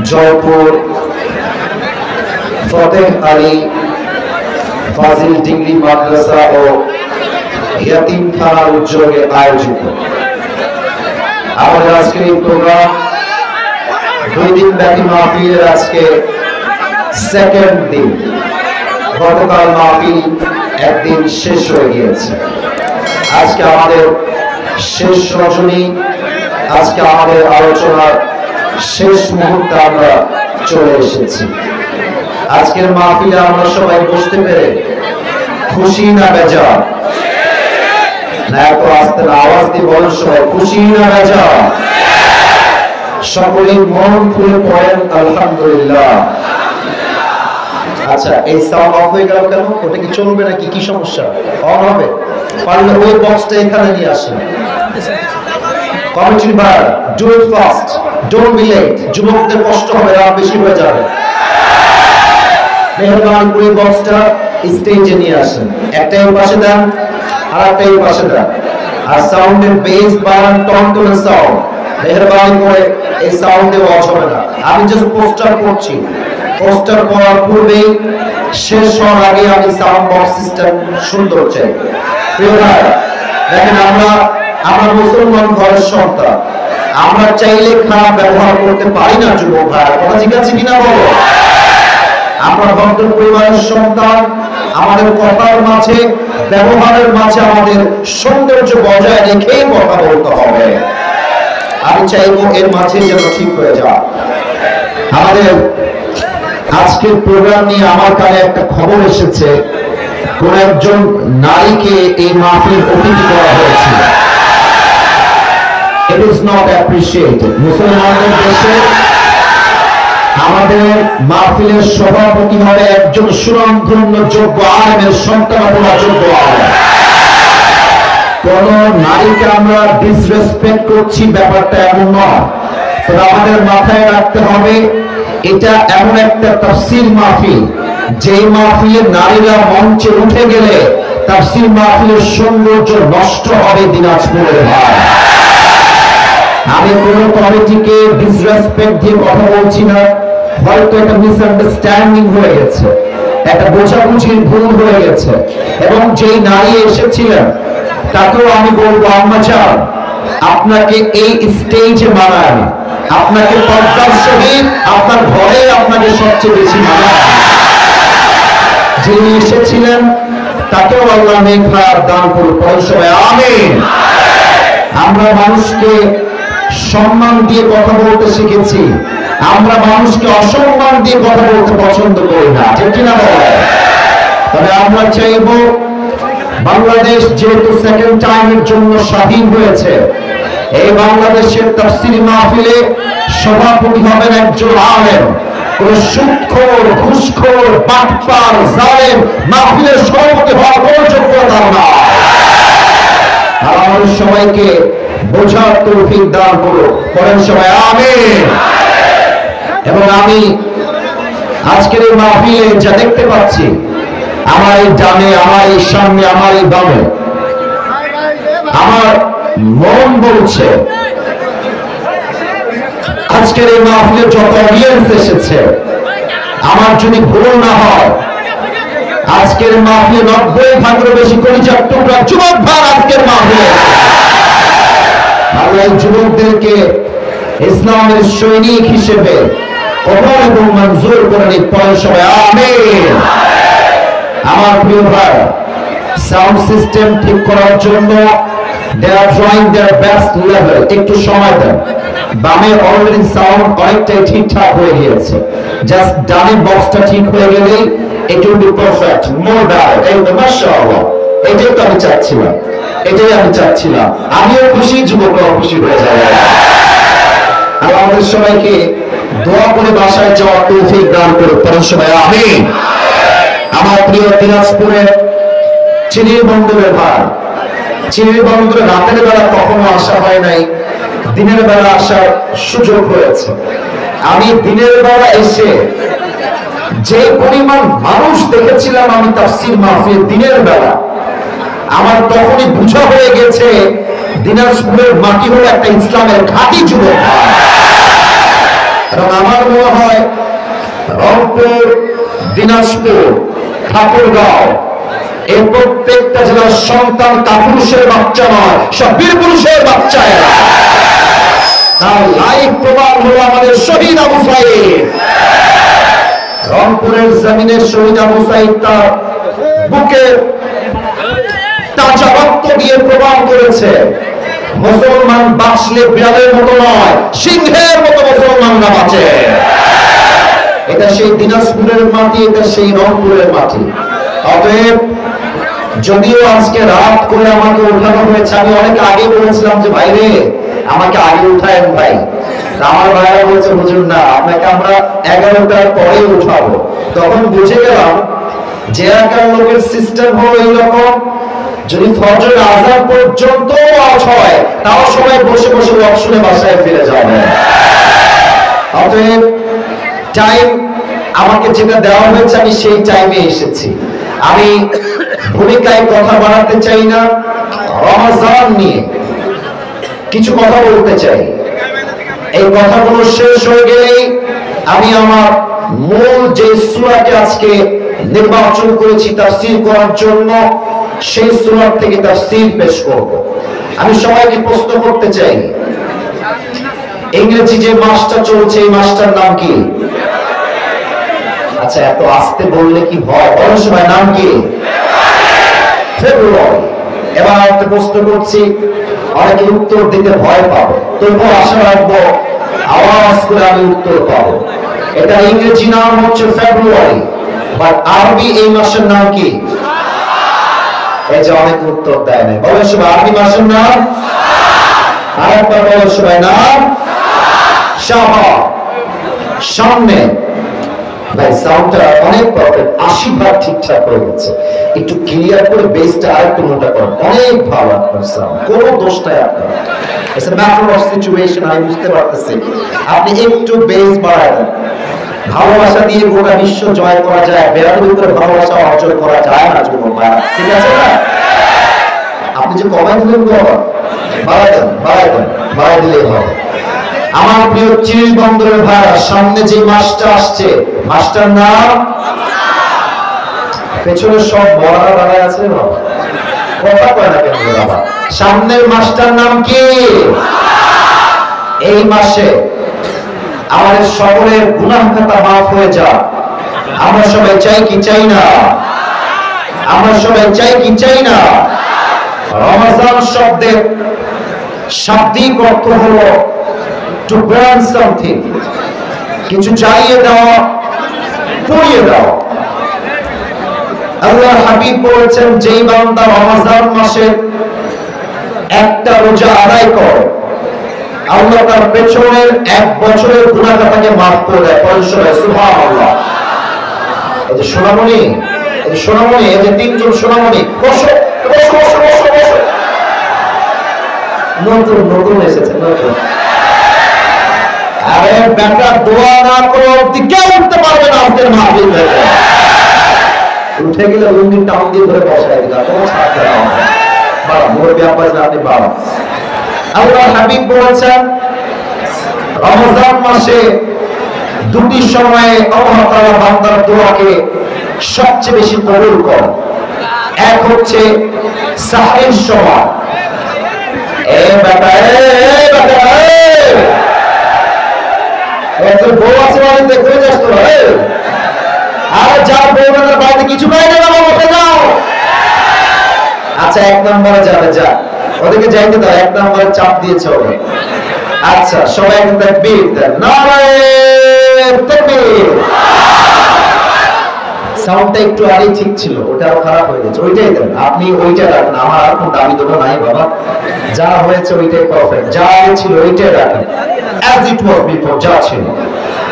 জয়পুর ফতেহ আলী ফাজিল degree মাদ্রাসা ও ইয়াতিমখানার উদ্যোগে আয়োজিত আমাদের আজকের এই প্রোগ্রাম 2 দিন ব্যাপী মাহফিলের আজকে সেকেন্ড দিন। গতকাল মাহফিল একদিন শেষ হয়ে গিয়েছে, আজকে আমাদের শেষ রজনী, আজকে আমাদের আলোচনার শেষ মুহূর্তে আমরা চলে এসেছি। আজকের মাহফিলে আমরা সবাই বসতে পেরে খুশি না বেজার? না এত আস্তে আওয়াজ দিয়ে বলেন সবাই, খুশি না বেজার? সকলেই মন খুলে পড়েন আলহামদুলিল্লাহ। আচ্ছা, এই সাউন্ড অফ হয়ে গেল কেন? ওটা কি চলবে নাকি? কি সমস্যা? অন হবে? পারলে ওই বক্সটা এখানে নিয়ে আসেন। কমিটি বার, do it fast, don't be late. যুবকদের কষ্ট হবে, আর বেশি হয়ে যাবে। মেহরবানি করে বক্সটা স্টেজে নিয়ে আসেন। একটা এই পাশে দেন, আর একটা এই পাশে দেন। আর সাউন্ডের বেস বাড়ান, টনটনে সাউন্ড। মেহরবানি করে এই সাউন্ডে ওয়াচ হবে না। আমি জাস্ট পোস্টার করছি, পোস্টার করার পূর্বে শেষ হওয়ার আগে আমি সাউন্ড বক্স সিস্টেম সুন্দর চাই। প্রিয় ভাই, দেখেন আমরা মুসলমান ঘরের সন্তান, আমরা চাইলে খারাপ ব্যবহার করতে পারি না। যুবক ভাই, কথা ঠিক আছে কিনা বলো? আমরা ভদ্র পরিবারের সন্তান, আমাদের কথার মাঝে, ব্যবহারের মাঝে আমাদের সৌন্দর্য বজায় রেখেই কথা বলতে হবে। আমি চাইবো এর মাঝে যেন ঠিক হয়ে যায়। আমাদের আজকের প্রোগ্রাম নিয়ে আমার কাছে একটা খবর এসেছে, কোন একজন নারীকে এই মাহফিল অতিথি করা হয়েছে। It is not appreciated. মুসলমানদের দেশে আমাদের মাহফিলের সভাপতি হবে একজন সুনামধন্য যোগ্য আলেমের সন্তান অথবা যোগ্য আলেম। কোন নারীকে আমরা ডিসরেসপেক্ট করছি ব্যাপারটা এমন নয়, তবে আমাদের মাথায় রাখতে হবে এটা এমন একটা তাফসীর মাহফিল, যে মাহফিলে নারীরা মঞ্চে উঠে গেলে তাফসীর মাহফিলের সৌন্দর্য নষ্ট হবে দিনাজপুরের ভাই। আমি কোন কমিটিকে ডিসরেসপেক্ট দিয়ে কথা বলছি না, হয়তো একটা মিসআন্ডারস্ট্যান্ডিং হয়ে গেছে, একটা বোঝাবুঝির ভুল হয়ে গেছে। এবং যেই নারী এসেছিলেন তাকেও আমি বলবো, আম্মা চান আপনাকে এই স্টেজে মানায় না, আপনাকে পর্দার সহিত আপনার ঘরে আপনাকে সবচেয়ে বেশি মানায়। যিনি এসেছিলেন তাকেও আল্লাহ নেক হায়াত দান করুন, পড়েন সবাই আমিন। আমরা মানুষকে সম্মান দিয়ে কথা বলতে শিখেছি, আমরা মানুষকে অসম্মান দিয়ে কথা বলতে পছন্দ করি না, ঠিক কিনা বলেন? তবে আমরা চাইব বাংলাদেশ যেহেতু সেকেন্ড টাইমের জন্য স্বাধীন হয়েছে, এই বাংলাদেশের তাফসীর মাহফিলে সভাপতি হবেন একজন আলেম। কোন সুদখোর, ঘুষখোর, বাটপার, জালেম মাহফিলের সভাপতি হওয়ার কোন যোগ্যতা না। আর আমাদের সবাইকে বোঝার তৌফিক দান করুন, পড়েন সবাই আমিন। এবং আমি আজকের এই মাহফিলে যা দেখতে পাচ্ছি, আমার এই ডানে, আমার এই সামনে, আমার এই বামে, আমার মন বলছে আজকের এই মাহফিলে যত অডিয়েন্স এসেছে, আমার যদি ভুল না হয়, আজকের মাহফিলে 90% বেশি কলিজার টুকরা যুবক ভাই আজকের মাহফিলে। আল্লাহ যুবকদেরকে ইসলামের সৈনিক হিসেবে কবুল এবং মঞ্জুর করে নিন, পড়েন সবাই আমিন। আমার প্রিয় ভাই, সাউন্ড সিস্টেম ঠিক করার জন্য they are trying their best level, একটু সময় দেন। বামে অলরেডি সাউন্ড অনেকটাই ঠিকঠাক হয়ে গিয়েছে, জাস্ট ডানে বক্সটা ঠিক হয়ে গেলেই it will be perfect, more better। এই তো মাশাআল্লাহ, এটাই তো আমি চাচ্ছিলাম, এটাই আমি চাচ্ছিলাম। আমিও খুশি, যুবকরাও খুশি হয়ে যাবে। আর আমাদের সবাইকে দোয়া করে বাসায় যাওয়ার তৌফিক দান করুন, পড়েন সবাই আমিন। আমার প্রিয় দিনাজপুরের চিনির বন্দরের ভাই, চিনির বন্দরে রাতের বেলা কখনো আসা হয় নাই, দিনের বেলা আসার সুযোগ হয়েছে। আমি দিনের বেলা এসে যে পরিমাণ মানুষ দেখেছিলাম আমি তাফসীর মাহফিল দিনের বেলা, আমার তখনই বুঝা হয়ে গেছে দিনাজপুরের মাটি হলো একটা ইসলামের ঘাঁটি যুবক। এবং আমার মনে হয় রংপুর, দিনাজপুর, ঠাকুরগাঁও এই প্রত্যেকটা জেলার সন্তান কাপুরুষের বাচ্চা নয়, সব বীর পুরুষের বাচ্চা। তার লাইফ প্রমাণ হলো আমাদের শহীদ আবু সাঈদ। রংপুরের জমিনের শহীদ আবু সাঈদ তার বুকে তাজা রক্ত দিয়ে প্রমাণ করেছে মুসলমান বাঁচলে বিড়ালের মতো নয়, সিংহের মতো মুসলমানরা বাঁচে। এটা সেই দিনাজপুরের মাটি, এটা সেই রংপুরের মাটি। অতএব যদিও আজকে রাত করে আমাকে উঠানো হয়েছে, আমি অনেক আগে বলেছিলাম যে ভাইরে আমাকে আগে উঠায়েন ভাই। আমার ভাইরা বলছে হুজুর না, আপনাকে আমরা 11টার পরে উঠাবো। তখন বুঝে গেলাম যে এলাকার লোকের সিস্টেম হলো এইরকম, যদি ফজরের আযান পর্যন্ত ওয়াজ হয় তাও সবাই বসে বসে ওয়াজ শুনে বাসায় ফিরে যাবে। অতএব টাইম আমাকে যেটা দেওয়া হয়েছে আমি সেই টাইমে এসেছি। আমি ভূমিকায় কথা বাড়াতে চাই না, রমজান নিয়ে কিছু কথা বলতে চাই। এই কথাগুলো শেষ হয়ে গেলেই আমি আমার মূল যে সূরাকে আজকে নির্বাচন করেছি তাফসীর করার জন্য, সেই সূরা থেকে তাফসীর পেশ করব। আমি সবাইকে প্রশ্ন করতে চাই, ইংরেজি যে মাসটা চলছে এই মাসটার নাম কি? আচ্ছা, এত আস্তে বললে কি ভয়? বলো সবাই, নাম কি? ফেব্রুয়ারি। এবার একটা প্রশ্ন করছি, অনেকে উত্তর দিতে ভয় পাবো, তবুও আশা রাখবো আওয়াজ করে আমি উত্তর পাবো। এটা ইংরেজি নাম হচ্ছে ফেব্রুয়ারি, বাট আরবি এই মাসের নাম কি? এই যে অনেক উত্তর দেয় না। বলো সবাই, আরবি মাসের নাম? আরেকবার বলো সবাই, নাম শাবান। সামনে ভাই সাউন্ডটা অনেক পারফেক্ট, 80 ভাগ ঠিকঠাক হয়ে গেছে। একটু ক্লিয়ার করে বেসটা আরেকটু মোটা করুন। অনেক ভালো আপনার সাউন্ড, কোনো দোষ নাই আপনার। It's a matter of situation, আমি বুঝতে পারতেছি। আপনি একটু বেস বাড়ায় দেন। ভালোবাসা দিয়ে গোটা বিশ্ব জয় করা যায়, বেড়ানোর উপরে ভালোবাসা অর্জন করা যায় না যুবক ভাইরা, ঠিক আছে না? আপনি যে কমাই দিলেন বাড়ায় দেন, বাড়ায় দেন, বাড়ায় দিলেই হবে। আমার প্রিয় চিল বন্দরের ভাইরা, সামনে যে মাসটা আসছে মাসটার নাম, পেছনে সব বড়রা দাঁড়ায় আছে কথা কয় না কেন বাবা? সামনের মাসটার নাম কি? এই মাসে আমাদের সকলের গুনাহ খাতা মাফ হয়ে যাক। আমরা সবাই চাই কি চাই না? আমরা সবাই চাই কি চাই না? রমজান শব্দের শাব্দিক অর্থ হলো টু বার্ন সামথিং, কিছু জ্বালিয়ে দেওয়া, পুড়িয়ে দেওয়া। আল্লাহর হাবিব বলেছেন, যেই বান্দা রমজান মাসে একটা রোজা আদায় করে আল্লাহ তার পেছনের 1 বছরের গুনাহ খাতাকে মাফ করে দেয়। সুবহানাল্লাহ। এই যে সোনামণি, এই যে সোনামণি, এই যে 3জন সোনামণি, বসো বসো বসো বসো বসো। নতুন নতুন এসেছে, নতুন। আরে বেটা, দোয়া না করো কেউ উঠতে পারবে না আজকের মাহফিল থেকে। উঠে গেলে লুঙ্গি টাউন দিয়ে ধরে বসায় দিলাম, কোনো ছাড়তে না হবে। বাবা মুরব্বি আব্বাস না, আপনি বাবা। আল্লাহর হাবিব বলেছেন, রমজান মাসে দুটি সময়ে আল্লাহ তাআলা বান্দার দোয়াকে সবচেয়ে বেশি কবুল করেন। এক হচ্ছে সাহরির সময়। এ বেটা, এ বেটা, এত বউ আছে বাড়িতে, ঘুরে যাস তো। আর যাও বউ বেটার বাড়িতে কিছু পাই না, বাবা উঠে যাও। আচ্ছা 1 নম্বরে যাবে, যা ওদেরকে যাইতে দাও, 1 নম্বরে চাপ দিয়েছে ওরা। আচ্ছা সবাই একটা তাকবীর দেন, নারে তাকবীর। সাউন্ডটা একটু আগে ঠিক ছিল, ওটাও খারাপ হয়ে গেছে, ওইটাই দেন। আপনি ওইটা রাখেন, আমার আর কোনো দাবি দেবো নাই বাবা। যা হয়েছে ওইটাই পারফেক্ট, যা ছিল ওইটাই রাখেন, as it was before, যা ছিল।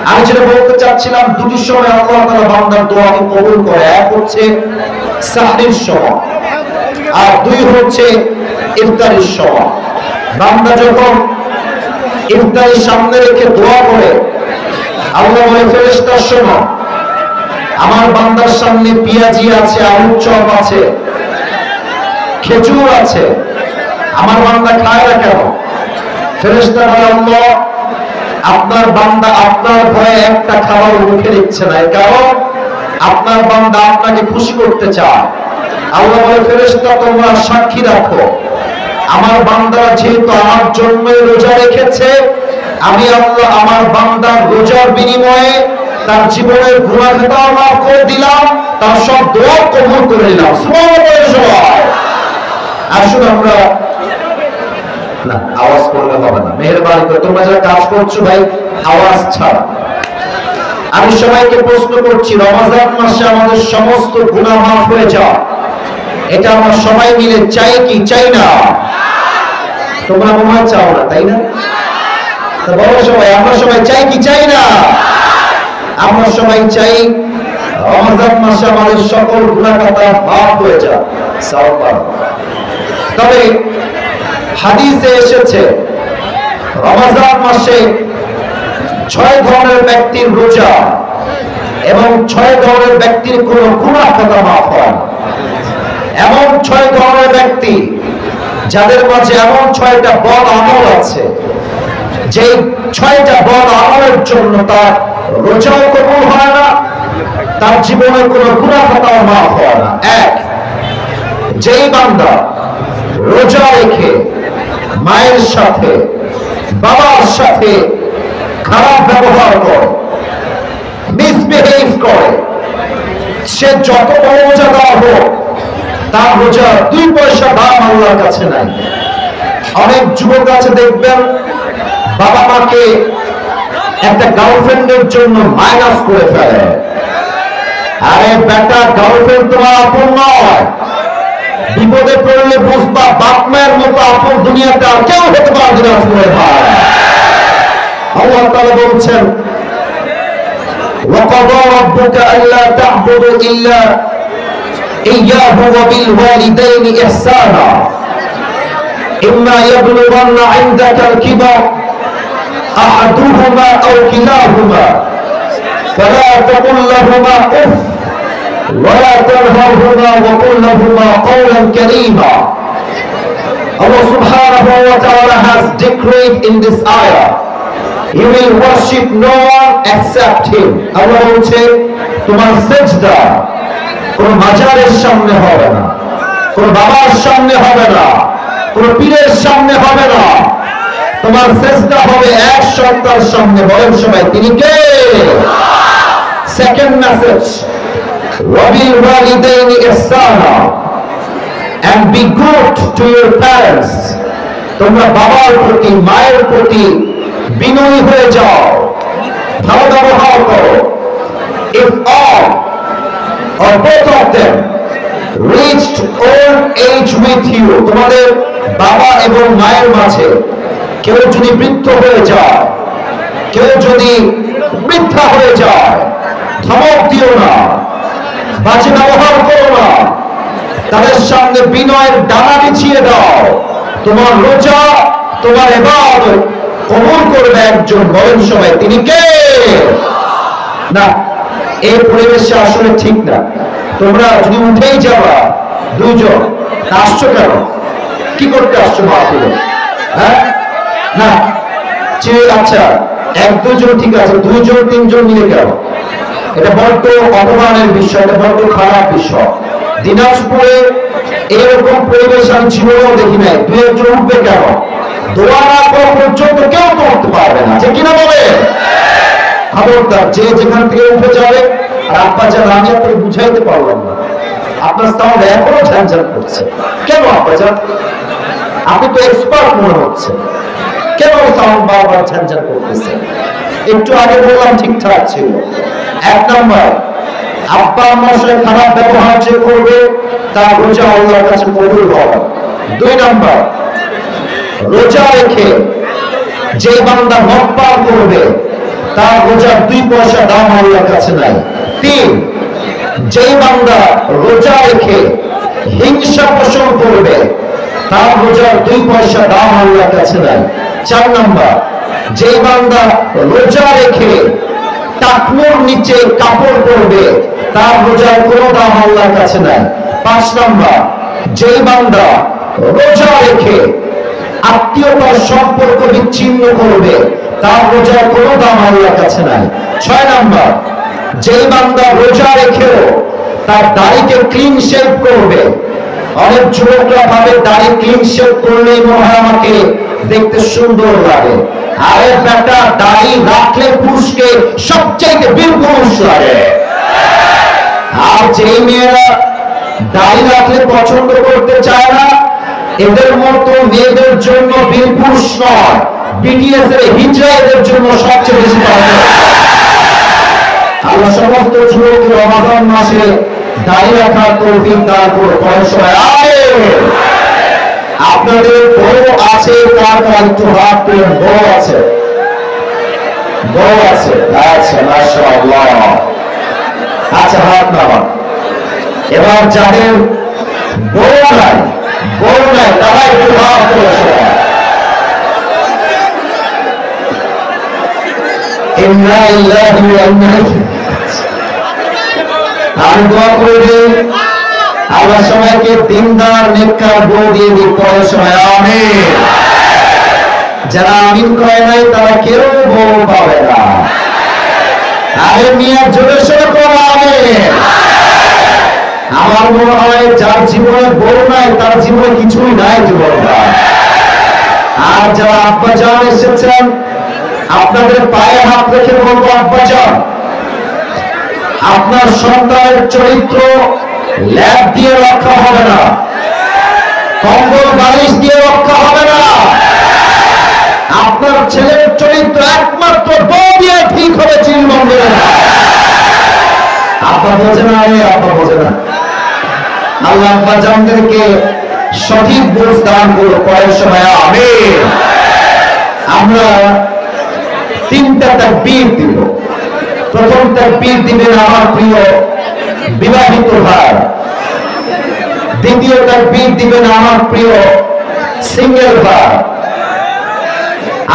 আমি যেটা বলতে চাচ্ছিলাম, দুটি সময় আল্লাহ তাআলা বান্দার দোয়াকে কবুল করে। এক হচ্ছে সাহরির সময়, আর 2 হচ্ছে ইফতারির সময়। বান্দা যখন ইফতারির সামনে রেখে দোয়া করে, আল্লাহ বলে, ফেরেশতা শোনো, আমার বান্দার সামনে পেঁয়াজি আছে, আলুর চপ আছে, খেজুর আছে, আমার বান্দা খায় না কেন? ফেরেশতা বলে, আল্লাহ আপনার বান্দা আপনার ভয়ে একটা খাবার মুখে দিচ্ছে না, কারণ আপনার বান্দা আপনাকে খুশি করতে চায়। আল্লাহ বলে, ফেরেশতা তোমরা সাক্ষী রাখো, আমার বান্দারা যেহেতু আমার জন্য রোজা রেখেছে, আমি আল্লাহ আমার বান্দার রোজার বিনিময়ে তার জীবনের গুনাহ খাতা মাফ করে দিলাম, তার সব দোয়া কবুল করে নিলাম। সুবহানাল্লাহ। আসুন আমরা না, আওয়াজ করলে হবে না, মেহেরবানি করে তোমরা যারা কাজ করছো ভাই আওয়াজ ছাড়া। আমি সবাইকে প্রশ্ন করছি, রমজান মাসে আমাদের সমস্ত গুনাহ মাফ হয়ে যায়, এটা আমরা সবাই মিলে চাই কি চাই না? তোমরা মনে হয় চাও না, তাই না? বলো সবাই, আমরা সবাই চাই কি চাই না? আমরা সবাই চাই রমজান মাসে আমাদের সকল গুনাহ খাতা মাফ হয়ে যায়। তবে হাদিসে এসেছে রমজান মাসে 6 ধরনের ব্যক্তির রোজা এবং 6 ধরনের ব্যক্তির কোন গুনাহ খাতা মাফ হয়। এমন 6 ধরনের ব্যক্তি যাদের মাঝে এমন 6টা বদ আমল আছে, যে 6টা বদ আমলের জন্য তার রোজাও কবুল হয় না, তার জীবনে কোনো গুনাহ খাতাও মাফ হয় না। এক, যেই বান্দা রোজা রেখে মায়ের সাথে বাবার সাথে খারাপ ব্যবহার করে, মিসবিহেভ করে, সে যত বড় রোজা দেওয়া হোক তার রোজা 2 পয়সা দাম আল্লাহর কাছে নাই। অনেক যুবক আছে দেখবেন বাবা মাকে একটা গার্লফ্রেন্ডের জন্য মাইনাস করে ফেলে। আরে বেটা, গার্লফ্রেন্ড তোমার আপন নয়, বিপদে পড়লে বুঝবা বাপ মায়ের মতো আপন দুনিয়াতে আর কেউ হতে পারবে না। আল্লাহ তাআলা বলছেন, وَقَضَى رَبُّكَ أَلَّا تَعْبُدُوا إِلَّا إِيَّاهُ وَبِالْوَالِدَيْنِ إِحْسَانًا إِمَّا يَبْلُغَنَّ عِندَكَ الْكِبَرَ أَحَدُهُمَا أَوْ كِلَاهُمَا فَلَا تَقُل لَّهُمَا أُفٍّ وَلَا تَنْهَرْهُمَا وَقُل لَّهُمَا قَوْلًا كَرِيمًا. Allah subhanahu wa ta'ala has decreed in this ayah, you will worship no one except him. Allah বলছে তোমার সিজদা কোন মাজারের সামনে হবে না, কোন বাবার সামনে হবে না, কোন পীরের সামনে হবে না, তোমার সিজদা হবে এক সত্তার সামনে। বলেন সবাই, তিনি কে? Second message, وَبِالْوَالِدَيْنِ إِحْسَانًا and be good to your parents. তোমরা বাবার প্রতি মায়ের প্রতি বিনয়ী হয়ে যাও, ভালো ব্যবহার করো। If all or both of them reached old age with you, তোমাদের বাবা এবং মায়ের মাঝে কেউ যদি বৃদ্ধ হয়ে যায়, কেউ যদি বৃদ্ধা হয়ে যায়, ধমক দিও না, বাজে ব্যবহার করো না, তাদের সামনে বিনয়ের ডানা বিছিয়ে দাও। তোমার রোজা, তোমার ইবাদত কবুল করবে একজন। বলেন সবাই, তিনি কে? না, এই পরিবেশে আসলে ঠিক না। তোমরা যদি উঠেই যাবা, 2 জন আসছো কেন? কি করতে আসছো মাহফিলে? হ্যাঁ না, আচ্ছা 1-2 জন ঠিক আছে, 2 জন 3 জন মিলে কেন? এটা বড্ড অপমানের বিষয়, এটা বড্ড খারাপ বিষয়। দিনাজপুরে এরকম পরিবেশ আমি জীবনেও দেখি নাই। 2 জন উঠবে কেন? দোয়া না করা পর্যন্ত কেউ তো উঠতে পারবে না, যে কিনা বলে? খবরদার, যে যেখান থেকে উঠে যাবে। আর আব্বা যান, আমি আপনাকে বুঝাইতে পারলাম না, আপনার সাউন্ড এখনো ঝানঝান করছে কেন? আব্বা যান, আপনি তো এক্সপার্ট মনে হচ্ছে, কেন সাউন্ড বারবার ঝানঝান করতেছে? একটু আগে বললাম ঠিকঠাক ছিল। 1 নম্বর, আব্বা আম্মার সাথে খারাপ ব্যবহার যে করবে তার রোজা আল্লাহর কাছে কবুল হবে। 2 নম্বর, রোজা রেখে যে বান্দা মদ পান করবে তার রোজার 2 পয়সা দাম আল্লাহর কাছে নাই। 3, যে বান্দা রোজা রেখে হিংসা পোষণ করবে তার রোজার 2 পয়সা দাম আল্লাহর কাছে নাই। 4 নম্বর, যে বান্দা রোজা রেখে টাকনুর নিচে কাপড় পরবে তার রোজার কোনো দাম আল্লাহর কাছে নাই। 5 নম্বর, যে বান্দা রোজা রেখে আত্মীয়তার সম্পর্ক বিচ্ছিন্ন করবে, তার রোজার কোনো দাম আল্লাহর কাছে নাই। 6 নাম্বার, যেই বান্দা রোজা রেখেও তার দাড়িকে ক্লিন শেভ করবে। অনেক যুবকরা ভাবে দাড়ি ক্লিন শেভ করলেই মনে হয় আমাকে দেখতে সুন্দর লাগে। আরে বেটা, দাড়ি রাখলে পুরুষকে সবচাইতে বীর পুরুষ লাগে। আর যেই মেয়েরা দাড়ি রাখলে পছন্দ করতে চায় না, এদের মতো মেয়েদের জন্য বীর পুরুষ নয়, বিটিএস এর হিজড়া এদের জন্য সবচেয়ে বেশি পাওয়া। আল্লাহ সমস্ত যুবককে রমাদান মাসে দাড়ি রাখার তৌফিক দান করুন। আপনাদের বড় আছে, কার কার একটু হাত তুলেন। বড় আছে, বড় আছে, আচ্ছা মাশাআল্লাহ। আচ্ছা, হাত নামান। এবার যাদের বড় নাই, বড় নাই, তারা একটু হাত তুলে সবাই। আমি দোয়া করে আল্লাহ সবাইকে দিনদার নেককার বউ দিয়ে দিক পরে সময়। আমিন। যারা আমিন করে নাই তারা কেউ বউ পাবে না। আরে মিয়া, জোরে সোরে করো আমিন। আমার মনে হয় যার জীবনে বউ নাই তার জীবনে কিছুই নাই জীবনটা। আর যারা আব্বাজান এসেছেন, আপনাদের পায়ে হাত রেখে বলবো, আব্বাজান, আপনার সন্তানের চরিত্র ল্যাব দিয়ে রক্ষা হবে না, কম্বল বালিশ দিয়ে রক্ষা হবে না। আপনার ছেলের চরিত্র একমাত্র বউ দিয়ে ঠিক হবে। চিনবন্ধে আব্বা বোঝে না, আব্বা বোঝে না। আল্লাহ আব্বাজানদেরকে সঠিক বুঝ দান করো পরের সময়। আমিন। আমরা 3টা তাকবীর দিব। প্রথম তাকবীর দিবেন আমার প্রিয় বিবাহিত ভাই, দ্বিতীয় তাকবীর দিবেন আমার প্রিয় সিঙ্গেল ভাই।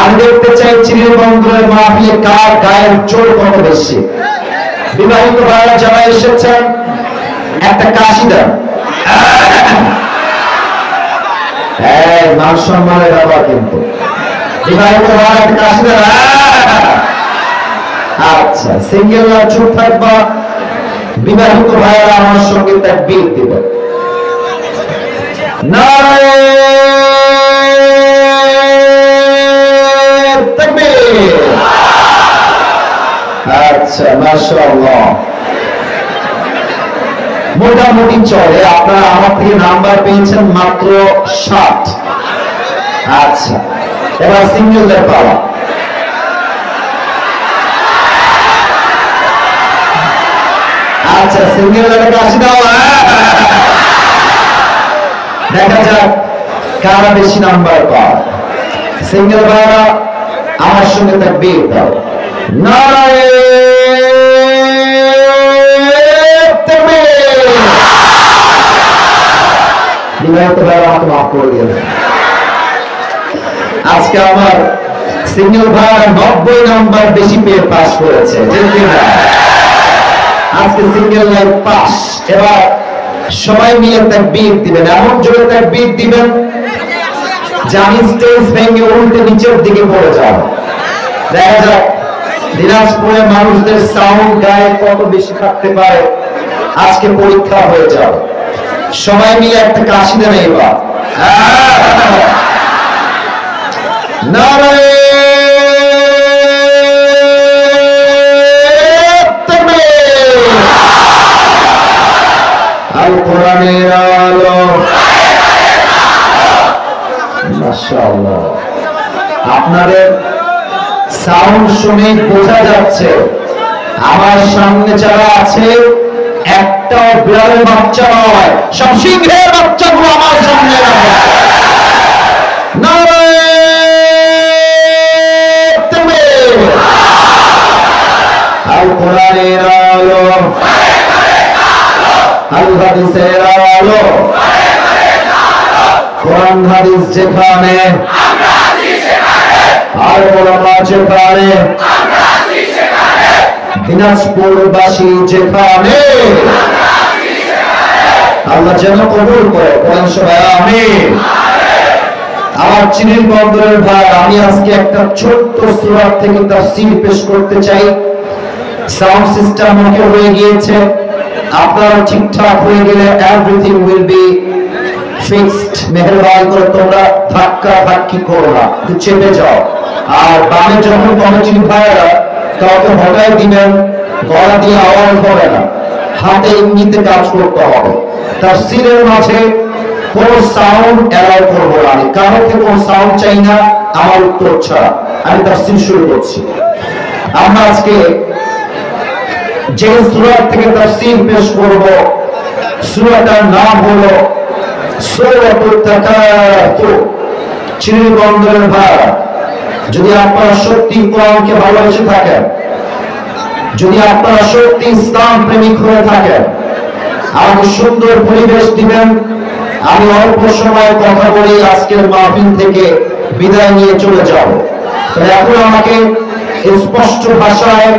আমি দেখতে চাই চিরবন্ধুরের মাহফিলে কার গায়ের জোর কত বেশি। বিবাহিত ভাইরা যারা এসেছেন, একটা কাশি দেন। মান সম্মানের ব্যাপার কিন্তু। বিবাহিত ভাইরা একটা কাশি দেন। আচ্ছা, সিঙ্গেলরা চুপ থাকবা, বিবাহিত ভাইয়েরা আমার সঙ্গে তাকবীর দিবে। নারে তাকবীর। আচ্ছা, মাশাআল্লাহ। মোটামুটি চলে। আপনারা আমার থেকে নাম্বার পেয়েছেন মাত্র 7। আচ্ছা, এবার সিঙ্গেলদের পাওয়া। আচ্ছা, সিঙ্গেলদের কাছে দাও। দেখা যাক কারা বেশি নাম্বার পায়। সিঙ্গেল ভাইরা আমার সঙ্গে তাকবীর দাও। নারে তাকবীর। বিবাহিত ভাইরা আমাকে মাফ করে দিন। আজকে আমার সিঙ্গেল ভাইরা 90 নাম্বার বেশি পেয়ে পাস করেছে। আজকে সিঙ্গেল লাইফ পাস। এবার সবাই মিলে তাকবীর দিবেন, এমন জোরে তাকবীর দিবেন যে আমি স্টেজ ভেঙে উল্টে নিচের দিকে পড়ে যাব। দেখা যাক দিনাজপুরের মানুষদের সাউন্ড গায়ে কত বেশি থাকতে পারে। আজকে পরীক্ষা হয়ে যাবে। সবাই মিলে একটা কাশি দেন এবার। নারে আল কোরআনের আলো। মাশাআল্লাহ, আপনাদের সাউন্ড শুনে বোঝা যাচ্ছে আমার সামনে যারা আছে একটা বিড়ালের বাচ্চা নয়, সব সিংহের বাচ্চাগুলো আমার সামনে আছে। নারে তাকবীর। আল কোরআনের আলো, আল হাদিসের আলো। কোরআন হাদিস যেখানে, আর ওলামা যেখানে, দিনাজপুরবাসী যেখানে, আল্লাহ যেন কবুল করে। কোরআন সবাই আমিন। আমার চিনির বন্দরের ভাই, আমি আজকে একটা ছোট্ট সূরা থেকে তাফসীর পেশ করতে চাই। সাউন্ড সিস্টেম ওকে হয়ে গিয়েছে, আপনারা ঠিকঠাক হয়ে গেলে এভরিথিং উইল বি ফিক্সড। মেহেরবানি করে তোমরা ধাক্কা ধাক্কি করো না, একটু চেপে যাও। আর বামে যখন কমিটির ভাইয়েরা কাউকে হটাই দিবেন, গলা দিয়ে আওয়াজ হবে না, হাতে ইঙ্গিতে কাজ করতে হবে। তাফসীরের মাঝে কোন সাউন্ড এলাও করবো না, আমি কারো থেকে কোন সাউন্ড চাই না আমার উত্তর ছাড়া। আমি তাফসীর শুরু করছি। আমরা আজকে যে সূরা থেকে তাফসীর পেশ করব, সূরাটার নাম হলো সূরাতুত তাকাসুর। চিনির বন্দরের ভাই, যদি আপনারা সত্যি কোরআনকে ভালোবেসে থাকেন, যদি আপনারা সত্যি ইসলাম প্রেমিক হয়ে থাকেন, আমাকে সুন্দর পরিবেশ দিবেন। আমি অল্প সময় কথা বলে আজকের মাহফিল থেকে বিদায় নিয়ে চলে যাব। এখন আমাকে স্পষ্ট ভাষায়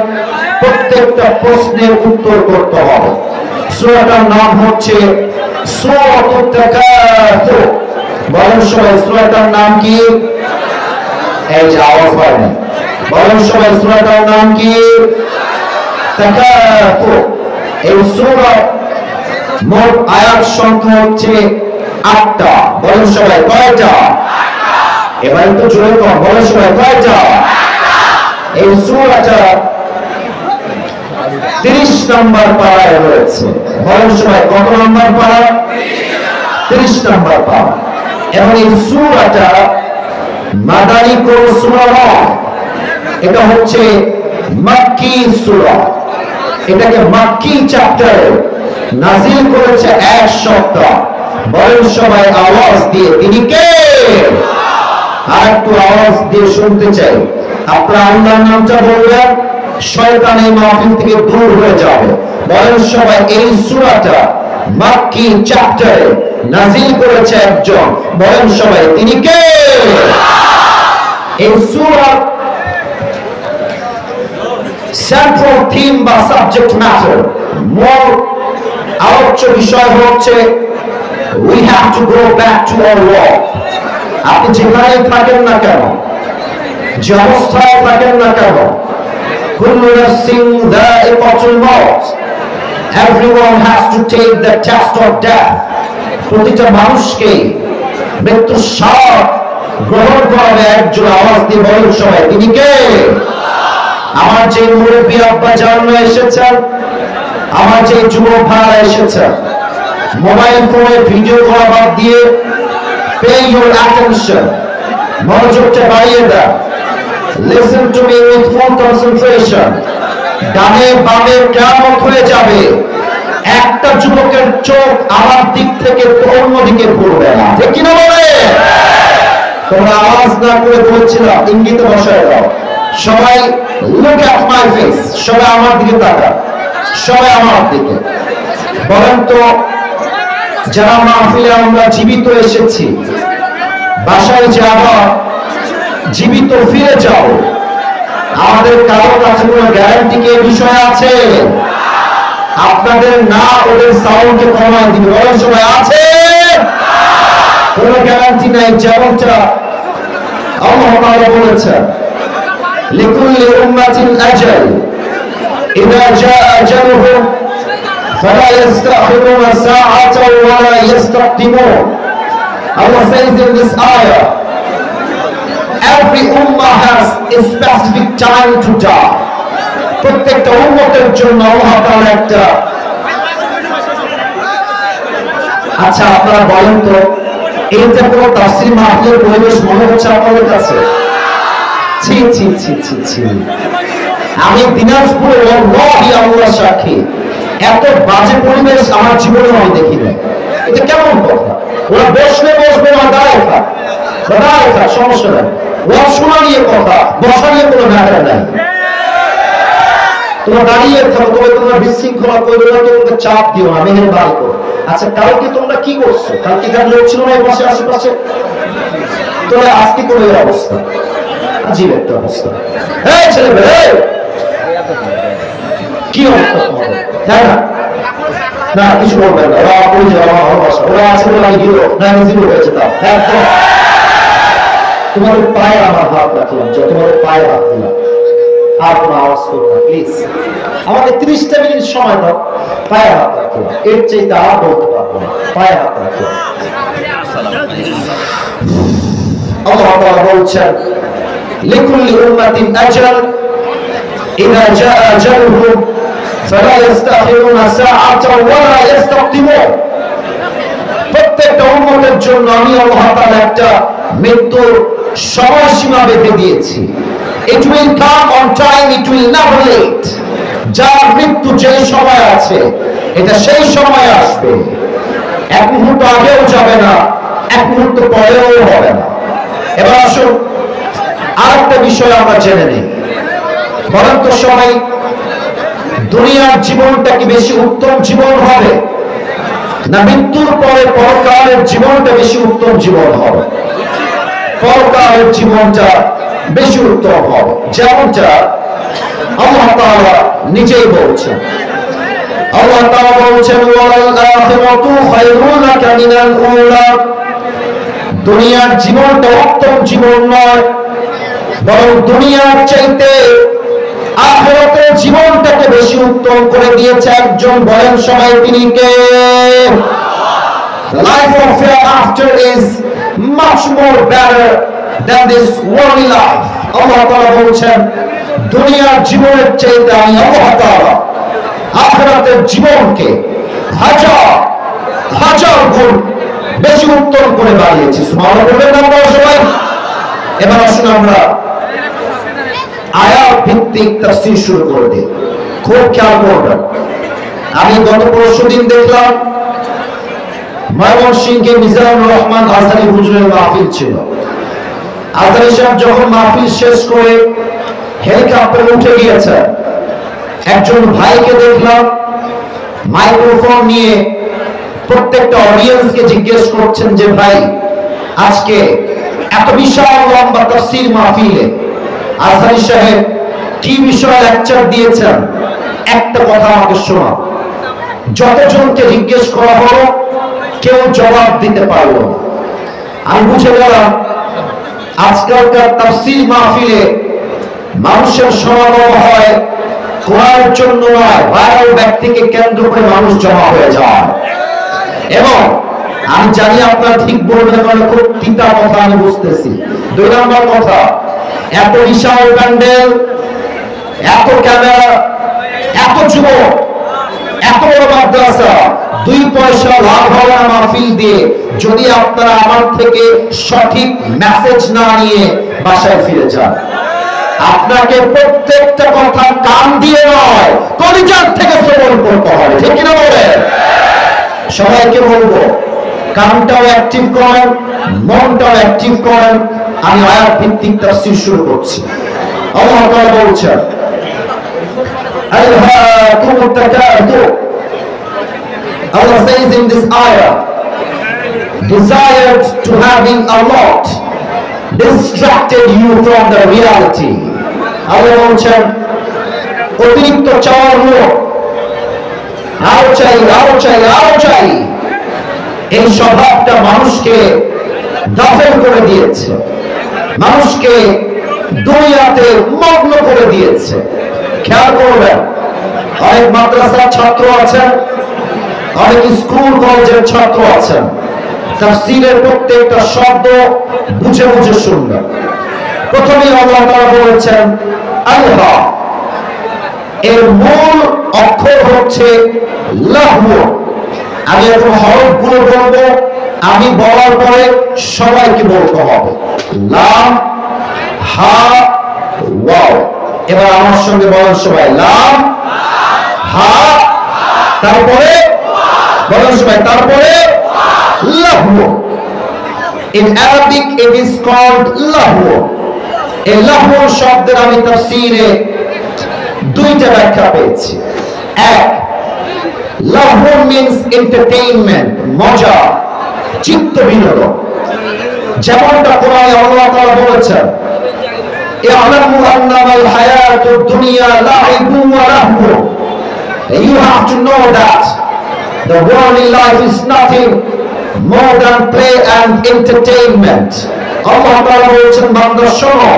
প্রত্যেকটা প্রশ্নের উত্তর করতে হবে। সূরাটার নাম হচ্ছে সূরাতুত তাকাসুর। বলেন সবাই, সূরাটার নাম কি? এই যে আওয়াজ হয় না, বলেন সবাই, সূরাটার নাম কি? তাকাসুর। এই সূরা মোট আয়াত সংখ্যা হচ্ছে 8টা। বলেন সবাই, কয়টা? এবার একটু জোরে কর, বলেন সবাই, কয়টা? এই সূরাটা 30 নম্বর পারায় রয়েছে। বলেন সবাই, কত নম্বর পারা? 30 নম্বর পারা। এবং এই সূরাটা মাদানী কোন সূরা নয়, এটা হচ্ছে মাক্কি সূরা। এটাকে মাক্কি চ্যাপ্টারে নাজিল করেছে এক সপ্তাহ। বলেন সবাই আওয়াজ দিয়ে, তিনি কে? আর একটু আওয়াজ দিয়ে শুনতে চাই। আপনারা আল্লাহর নামটা বলবেন, শয়তান এই মাহফিল থেকে দূর হয়ে যাবে। বলেন সবাই, এই সূরাটা মাক্কি চ্যাপ্টারে নাজিল করেছে একজন। বলেন সবাই, তিনি কে? এই সূরা সেন্ট্রাল থিম বা সাবজেক্ট ম্যাটার, মূল আলোচ্য বিষয় হচ্ছে we have to go back to our Lord। আপনি যেখানেই থাকেন না কেন, যে অবস্থায় থাকেন না কেন, কুল্লু নাফসিন যায়িকাতুল মাউত, everyone has to take the test of death। প্রতিটা মানুষকে মৃত্যুর স্বাদ গ্রহণ করাবে একজন। আওয়াজ দিয়ে বলেন সবাই, তিনি কে? আমার যে মুরব্বী আব্বা জানলে এসেছেন, আমার যে যুবক ভাইরা এসেছেন, মোবাইল ফোনে ভিডিও করা বাদ দিয়ে pay your attention, মনোযোগটা বাড়িয়ে দেন। listen to me with full concentration। ডানে বামে কিয়ামত হয়ে যাবে, একটা যুবকের চোখ আমার দিক থেকে অন্য দিকে পড়বে না, ঠিক কিনা বলে? তোমরা আওয়াজ না করে বলছিলাম, ইঙ্গিতে বসায় দাও। সবাই look at my face, সবাই আমার দিকে তাকান, সবাই আমার দিকে। বলেন তো, যারা মাহফিলে আমরা জীবিত এসেছি, বাসায় যাওয়া জীবিত ফিরে যাও, আমাদের কারোর কাছে কোনো গ্যারান্টি কি বিষয় আছে? আপনাদের না ওদের সাউন্ডকে কমায় দিবে। বলেন সবাই, আছে? কোনো গ্যারান্টি নাই। যেমনটা আল্লাহ তাআলা বলেছেন, লিকুল্লি উম্মাতিন আজাল, ইযা জাআ আজালুহুম ফালা ইস্তাখিরুনা সাআতান ওয়ালা ইস্তাকদিমুন। Allah says in this ayah, every ummah has a specific time to die। প্রত্যেকটা উম্মতের জন্য আল্লাহ তাআলা একটা। আচ্ছা, আপনারা বলেন তো, এইটা কোনো তাফসীর মাহফিলের পরিবেশ মনে হচ্ছে আপনাদের কাছে? ছি ছি ছি ছি ছি। আমি দিনাজপুরে ওয়াল্লাহি আল্লাহ সাক্ষী, এত বাজে পরিবেশ আমার জীবনে আমি দেখি না। এটা কেমন কথা? ওরা বসলে বসবে না, দাঁড়ায় থাক, দাঁড়ায় থাক, সমস্যা নাই। ওরা শোনা নিয়ে কথা, বসা নিয়ে কোনো ম্যাটার নাই। তোমরা দাঁড়িয়ে থাকো, তবে তোমরা বিশৃঙ্খলা করবে না, তোমাকে চাপ দিও না, মেহেরবানি করো। আচ্ছা, কালকে তোমরা কি করছো? কালকে এখানে লোক ছিল না এই পাশে আশেপাশে? তোমরা আজকে কোনো এর অবস্থা, আজীব একটা অবস্থা। এই ছেলে কি অবস্থা তোমাদের? তাই না? না কিছু বলবেন না, ওরা পরিচয় আমার ভালোবাসা, ওরা আছে বলে আমি হিরো, না আমি জিরো হয়েছে। তা তোমাদের পায়ে আমার হাত রাখলাম, যে তোমাদের পায়ে হাত দিলাম, আর কোনো আওয়াজ করো না প্লিজ। আমাকে 30টা মিনিট সময় দাও, পায়ে হাত রাখলাম, এর চাইতে আর বলতে পারবো না, পায়ে হাত রাখলাম। আল্লাহ তাআলা বলছেন লিকুল্লি উম্মাতিন আজাল ইযা জাআ আজালুহুম ফালা ইস্তাখিরুনা সাআতান ওয়ালা ইস্তাকদিমুন। প্রত্যেকটা উম্মতের জন্য আমি আল্লাহ তাআলা একটা মৃত্যুর সময়সীমা বেঁধে দিয়েছি। It will come on time, it will never late. যার মৃত্যু যে সময় আছে এটা সেই সময় আসবে, এক মুহূর্ত আগেও যাবে না, এক মুহূর্ত পরেও হবে না। এবার আসুন আরেকটা বিষয় আমরা জেনে নিই। বলেন তো সবাই, দুনিয়ার জীবনটা কি বেশি উত্তম জীবন হবে, না মৃত্যুর পরে পরকালের জীবনটা বেশি উত্তম জীবন হবে? পরকালের জীবনটা বেশি উত্তম হবে, যেমনটা আল্লাহ তাআলা নিজেই বলছেন। আল্লাহ তাআলা বলছেন ওয়াল আখিরাতু খায়রুন লাকা মিনাল উলা। দুনিয়ার জীবনটা উত্তম জীবন নয়, বরং দুনিয়ার চাইতে আখিরাতের জীবনটাকে বেশি উত্তম করে দিয়েছে একজন। বলেন সবাই তিনি কে? The life of hereafter is much more better than this worldly life. আল্লাহ তাআলা বলছেন দুনিয়ার জীবনের চাইতে আমি আল্লাহ তাআলা আখিরাতের জীবনকে হাজার হাজার গুণ বেশি উত্তম করে বানিয়েছি। সুবহানাল্লাহ বলবেন আপনারা সবাই? এবার আসুন আমরা আয়াত ভিত্তিক তাফসীর শুরু করে দিই। খুব খেয়াল করবেন। আমি গত পরশুদিন দেখলাম ময়মনসিংহে মিজানুর রহমান আজহারী হুজুরের মাহফিল ছিল। আজহারী সাহেব যখন মাহফিল শেষ করে হেলিকপ্টারে উঠে গিয়েছে, একজন ভাইকে দেখলাম মাইক্রোফোন নিয়ে প্রত্যেকটা অডিয়েন্সকে জিজ্ঞেস করছেন যে ভাই, আজকে এত বিশাল লম্বা তাফসীর মাহফিলে আজহারী সাহেব কি বিষয়ে লেকচার দিয়েছেন, একটা কথা আমাকে শোনাও। যতজনকে জিজ্ঞেস করা হলো কেউ জবাব দিতে পারল না। আমি বুঝে গেলাম আজকালকার তাফসীর মাহফিলে মানুষের সমাগম হয় কোরআনের জন্য নয়, ভাইরাল ব্যক্তিকে কেন্দ্র করে মানুষ জমা হয়ে যায়। এবং আমি জানি আপনারা ঠিক বলবেন, মানে খুব তিতা কথা আমি বুঝতেছি। 2 নম্বর কথা, এত বিশাল প্যান্ডেল, এত ক্যামেরা, এত যুবক, এত বড় মাদ্রাসা, 2 পয়সা লাভ হবে না মাহফিল দিয়ে যদি আপনারা আমার থেকে সঠিক মেসেজ না নিয়ে বাসায় ফিরে যান। আপনাকে প্রত্যেকটা কথা কান দিয়ে নয়, কলিজার থেকে শ্রবণ করতে হবে, ঠিক কিনা বলেন? সবাইকে বলবো কানটাও অ্যাক্টিভ করেন, মনটাও অ্যাক্টিভ করেন। আমি আয়াত ভিত্তিক তাফসীর শুরু করছি। আল্লাহ তাআলা বলছেন আলহাকুমুত তাকাসুর। Allah says in this ayah, desired to having a lot distracted you from the reality. Allah বলছেন অতিরিক্ত চাওয়ার লোক, আরো চাই, আরো চাই, আরো চাই, এই স্বভাবটা মানুষকে গাফেল করে দিয়েছে, মানুষকে দুনিয়াতে মগ্ন করে দিয়েছে। খেয়াল করবেন, অনেক মাদ্রাসার ছাত্র আছেন, অনেক স্কুল কলেজের ছাত্র আছেন, তাফসীরের প্রত্যেকটা শব্দ বুঝে বুঝে শুনবেন। প্রথমে আল্লাহ তাআলা বলেছেন আল্লাহ, এর মূল অক্ষর হচ্ছে লাহু। আমি এখন হরফগুলো বলবো, আমি বলার পরে সবাইকে বলতে হবে লাম, হা, ওয়াও। এবার আমার সঙ্গে বলেন সবাই, লাম, হা, তারপরে বলেন সবাই, তারপরে লাহু। In Arabic it is called lahu. এই লাহু শব্দের আমি তাফসীরে 2টা ব্যাখ্যা পেয়েছি। এক, লাহু means entertainment, মজা, চিত্ত বিনোদন। যেমনটা কোরআনে আল্লাহ তাআলা বলেছেন ইয়ালামু আন্নামাল হায়াতুদ দুনিয়া লাইবুন ওয়া লাহু। You have to know that the worldly life is nothing more than play and entertainment. আল্লাহ তাআলা বলেছেন, বান্দা শোনো,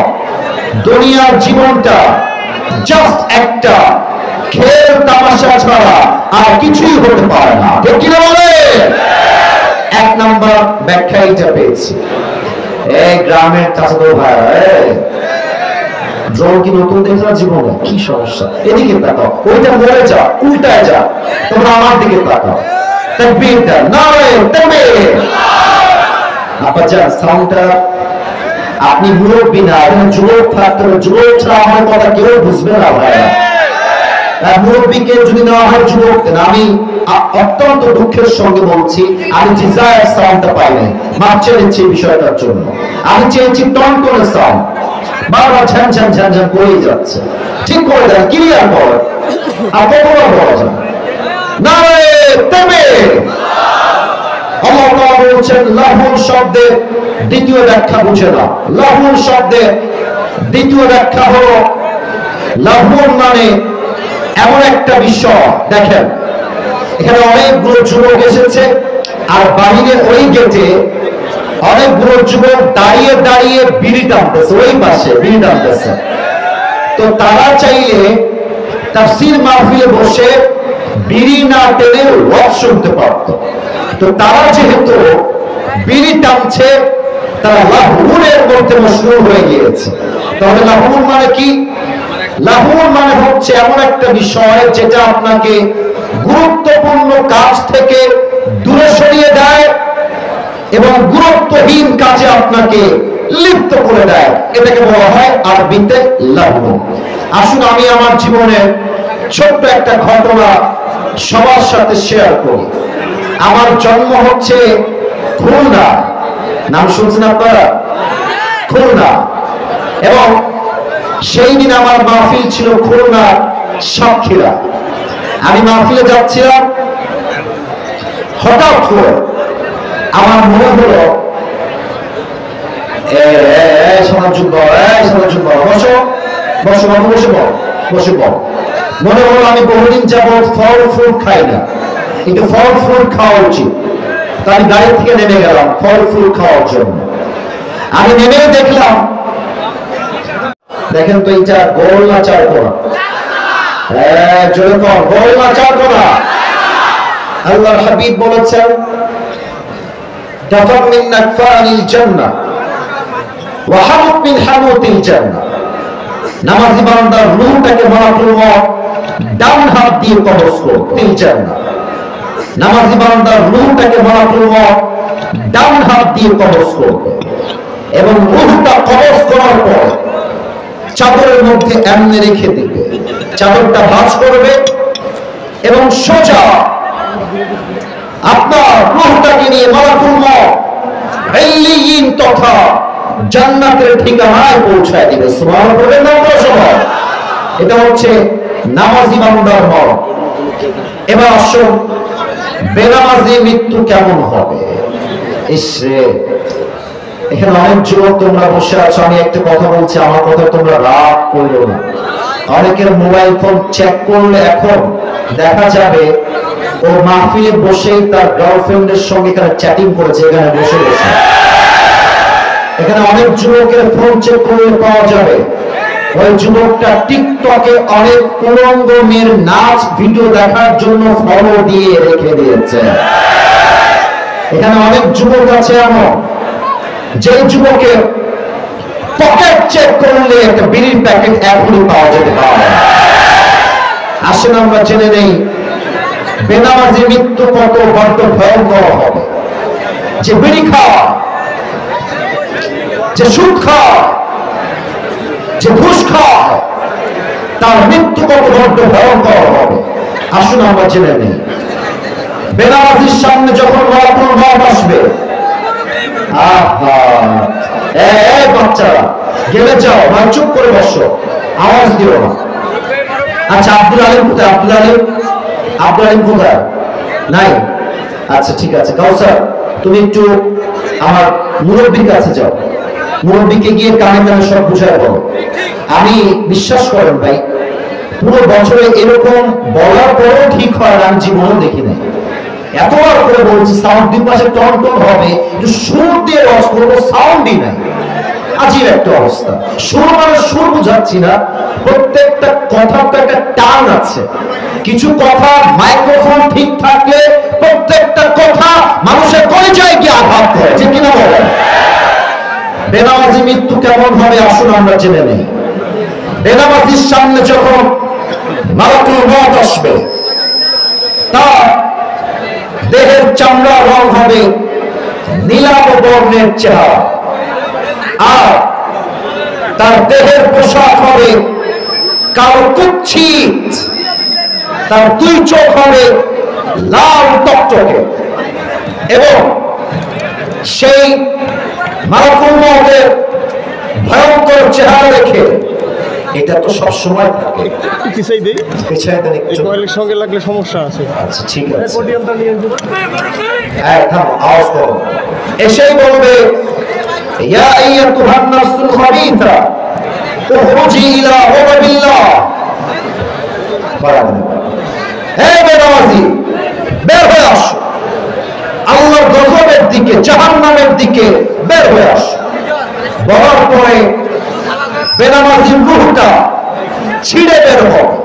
দুনিয়ার জীবনটা জাস্ট একটা খেল তামাশা ছাড়া আর কিছুই হতে পারে না। ঠিক কি না বলে? এক নাম্বার ব্যাখ্যা এটা পেয়েছি। এই গ্রামের চাচাতো ভাইরা, ড্রোন কি নতুন দেখলা জীবনে? কি সমস্যা? এদিকে তাকাও, ওইটা মরে যা, উল্টায় যা, তোমরা আমার দিকে তাকাও। তাকবীর দেন, নারে তাকবীর। আব্বাজান সাউন্ডটা, আপনি মুরব্বী না, এখানে যুবক থাকতে, যুবক ছাড়া আমার কথা কেউ বুঝবে না ভাইয়া। মুরব্বীকে যদি নেওয়া হয় যুবক দেন। আমি অত্যন্ত দুঃখের সঙ্গে বলছি, আমি ডিজায়ার সাউন্ডটা পাই নাই, মাপ চেয়েছি বিষয়টার জন্য। আমি চেয়েছি টন করে সাউন্ড, বারবার ঝ্যান ঝ্যান ঝ্যান ঝ্যান করেই যাচ্ছে। ঠিক করে দেন, ক্লিয়ার করেন। আর কতবার বলা যায়? নারে তাকবীর। আল্লাহ তাআলা বলছেন, লাহুন শব্দের দ্বিতীয় ব্যাখ্যা বুঝে না। লাহুন শব্দের দ্বিতীয় ব্যাখ্যা হলো, লাহুন মানে এমন একটা বিষয়। দেখেন, এখানে অনেকগুলো যুবক এসেছে, আর বাহিরে ওই গেটে অনেকগুলো যুবক দাঁড়িয়ে দাঁড়িয়ে বিড়ি টানতেছে, ওই পাশে বিড়ি টানতেছে। তো তারা চাইলে তাফসীর মাহফিলে বসে বিড়ি না টেনে ওয়াজ শুনতে পারত। তো তারা যেহেতু বিড়ি টানছে, তারা লাহুনের মধ্যে মশগুল হয়ে গিয়েছে। তাহলে লাহুন মানে কি? লাহুন মানে হচ্ছে এমন একটা বিষয় যেটা আপনাকে গুরুত্বপূর্ণ কাজ থেকে দূরে সরিয়ে দেয় এবং গুরুত্বহীন কাজে আপনাকে লিপ্ত করে দেয়। এটাকে বলা হয় আরবিতে লাহু। আসুন আমি আমার জীবনের ছোট্ট একটা ঘটনা সবার সাথে শেয়ার করি। আমার জন্ম হচ্ছে খুলনা, নাম শুনছেন আপনারা? খুলনা। এবং সেই দিন আমার মাহফিল ছিল খুলনা সাতক্ষীরা। আমি মাহফিলে যাচ্ছিলাম, হঠাৎ করে আমার মনে হলো, মনে হলো আমি বহুদিন যাবত ফল ফ্রুট খাই না, একটু ফল ফ্রুট খাওয়া উচিত। তো আমি গাড়ি থেকে নেমে গেলাম ফল ফ্রুট খাওয়ার জন্য। আমি নেমে দেখলাম, দেখেন তো এইটা গোল না চার কোনা? জোরে কর, গোল না চার কোনা? আল্লাহর হাবিব বলেছেন, দাফার মিন নাকফানিল জান্নাহ ওয়া হামুত মিন হামুতিল জান্নাহ। নামাজি বান্দার রূহটাকে মালাকুল মউত ডান হাত দিয়ে কবজ করতেন জান্নাহ। নামাজি বান্দার রূহটাকে মালাকুল মউত ডান হাত দিয়ে কবজ করবে এবং রূহটা কবজ করার পর চাদরের মধ্যে এমনি রেখে দিবে, চাদরটা ভাঁজ করবে এবং সোজা আপনার রূহটাকে নিয়ে মালাকুল মউত ইল্লিয়িন তথা জান্নাতের ঠিকানায় পৌঁছায় দিবে। সুবহানাল্লাহ বলেন না সবাই? এটা হচ্ছে নামাজি বান্দার মরণ। এবার আসুন, বেনামাজি মৃত্যু কেমন হবে? ইসরে, এখানে অনেক যুবক তোমরা বসে আছো, আমি একটা কথা বলছি, আমার কথা তোমরা রাগ করো না। অনেকের মোবাইল ফোন চেক করলে এখন দেখা যাবে ও মাহফিলে বসেই তার গার্লফ্রেন্ডের সঙ্গে এখানে চ্যাটিং করেছে, এখানে বসে বসে। এখানে অনেক যুবকের ফোন চেক করলে পাওয়া যাবে ওই যুবকটা টিকটকে অনেক উলঙ্গ মেয়ের নাচ ভিডিও দেখার জন্য ফলো দিয়ে রেখে দিয়েছে। এখানে অনেক যুবক আছে এমন, যে যুবকের পকেট চেক করলে একটা বিড়ির প্যাকেট এখনই পাওয়া যেতে পারে। আসলে আমরা জেনে নেই বেনামাজি মৃত্যু কত বড্ড ভয়ঙ্কর হবে। যে বিড়ি খাওয়া, যে সুদ খাওয়া, যে ঘুষ খাওয়া, তার মৃত্যু কত বড্ড ভয়ঙ্কর হবে। আসুন আমরা জেনে নেই, বেনামাজির সামনে যখন মালাকুল মউত আসবে, বাচ্চারা গেলে যাও, ভাই চুপ করে বসো, আওয়াজ দিও না। আচ্ছা, আব্দুল আলিম কোথায়? আব্দুল আলিম, আব্দুল আলিম কোথায়? নাই? আচ্ছা ঠিক আছে, কাউসার তুমি একটু আমার মুরব্বীর কাছে যাও, মুরব্বীকে গিয়ে কানে কানে সব বুঝায় বলো। আমি বিশ্বাস করেন ভাই, পুরো বছরে এরকম বলার পরও ঠিক হয় না, আমি জীবনেও দেখি নাই। এতবার করে বলছি সাউন্ড দুই পাশে টন টন হবে, সুর দিয়ে রস করবো, সাউন্ডই নাই। আজীব একটা অবস্থা। সুর মানে সুর বুঝাচ্ছি না, প্রত্যেকটা কথার তো একটা টান আছে। কিছু কথা মাইক্রোফোন ঠিক থাকলে প্রত্যেকটা কথা মানুষের কলিজায় গিয়ে আঘাত করে, ঠিক কিনা বলেন? বেনামাজি মৃত্যু কেমন হবে আসুন আমরা জেনে নেই। বেনামাজির সামনে যখন মালাকুল মউত আসবে, তার দেহের চামড়া রং হবে নীলাভ বর্ণের চেহারা, আর তার দেহের পোশাক হবে কালো কুচ্ছিত, তার দুই চোখ হবে লাল টকটকে, এবং সেই মালাকুল মউতের ভয়ঙ্কর চেহারা দেখে, এটা তো সব সময় থাকে, সঙ্গে লাগলে সমস্যা আছে। আচ্ছা ঠিক আছে, আওয়াজ করো, এসেই বলবে ইয়া আইয়াতুহান নাফসুল খাবিথা উখরুজি ইলা হুববিল্লাহ, হে বেনামাজি বের হয়ে আসো, আল্লাহর গজবের দিকে, জাহান্নামের দিকে বের হয়ে আসো। বলার পরে বেনামাজির রূহটা ছিঁড়ে বের হবে,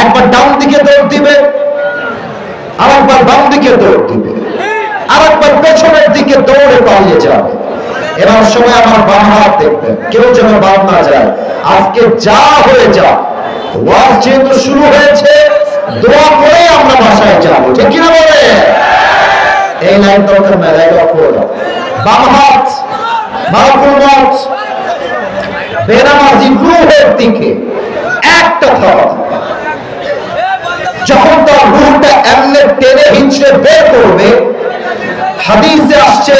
একবার ডান দিকে দৌড় দিবে, আরেকবার বাম দিকে দৌড় দিবে, আরেকবার পেছনের দিকে দৌড়ে পালিয়ে যাবে। এবার সময় আমার বাম হাত দেখবেন, কেউ যেন বাদ না যায়। আজকে যা হয়ে যা, ওয়াজ যেহেতু শুরু হয়েছে, দোয়া করে আমরা বাসায় যাবো, ঠিক কিনা বলে? এই লাইন দরকার না, লাইন অফ করে দাও। বাম হাত মালাকুল মউত বেনামাজি রূহের দিকে একটা থাবা, যখন তার রূহটা এমনি টেনে হিঁচড়ে বের করবে, হাদিসে আসছে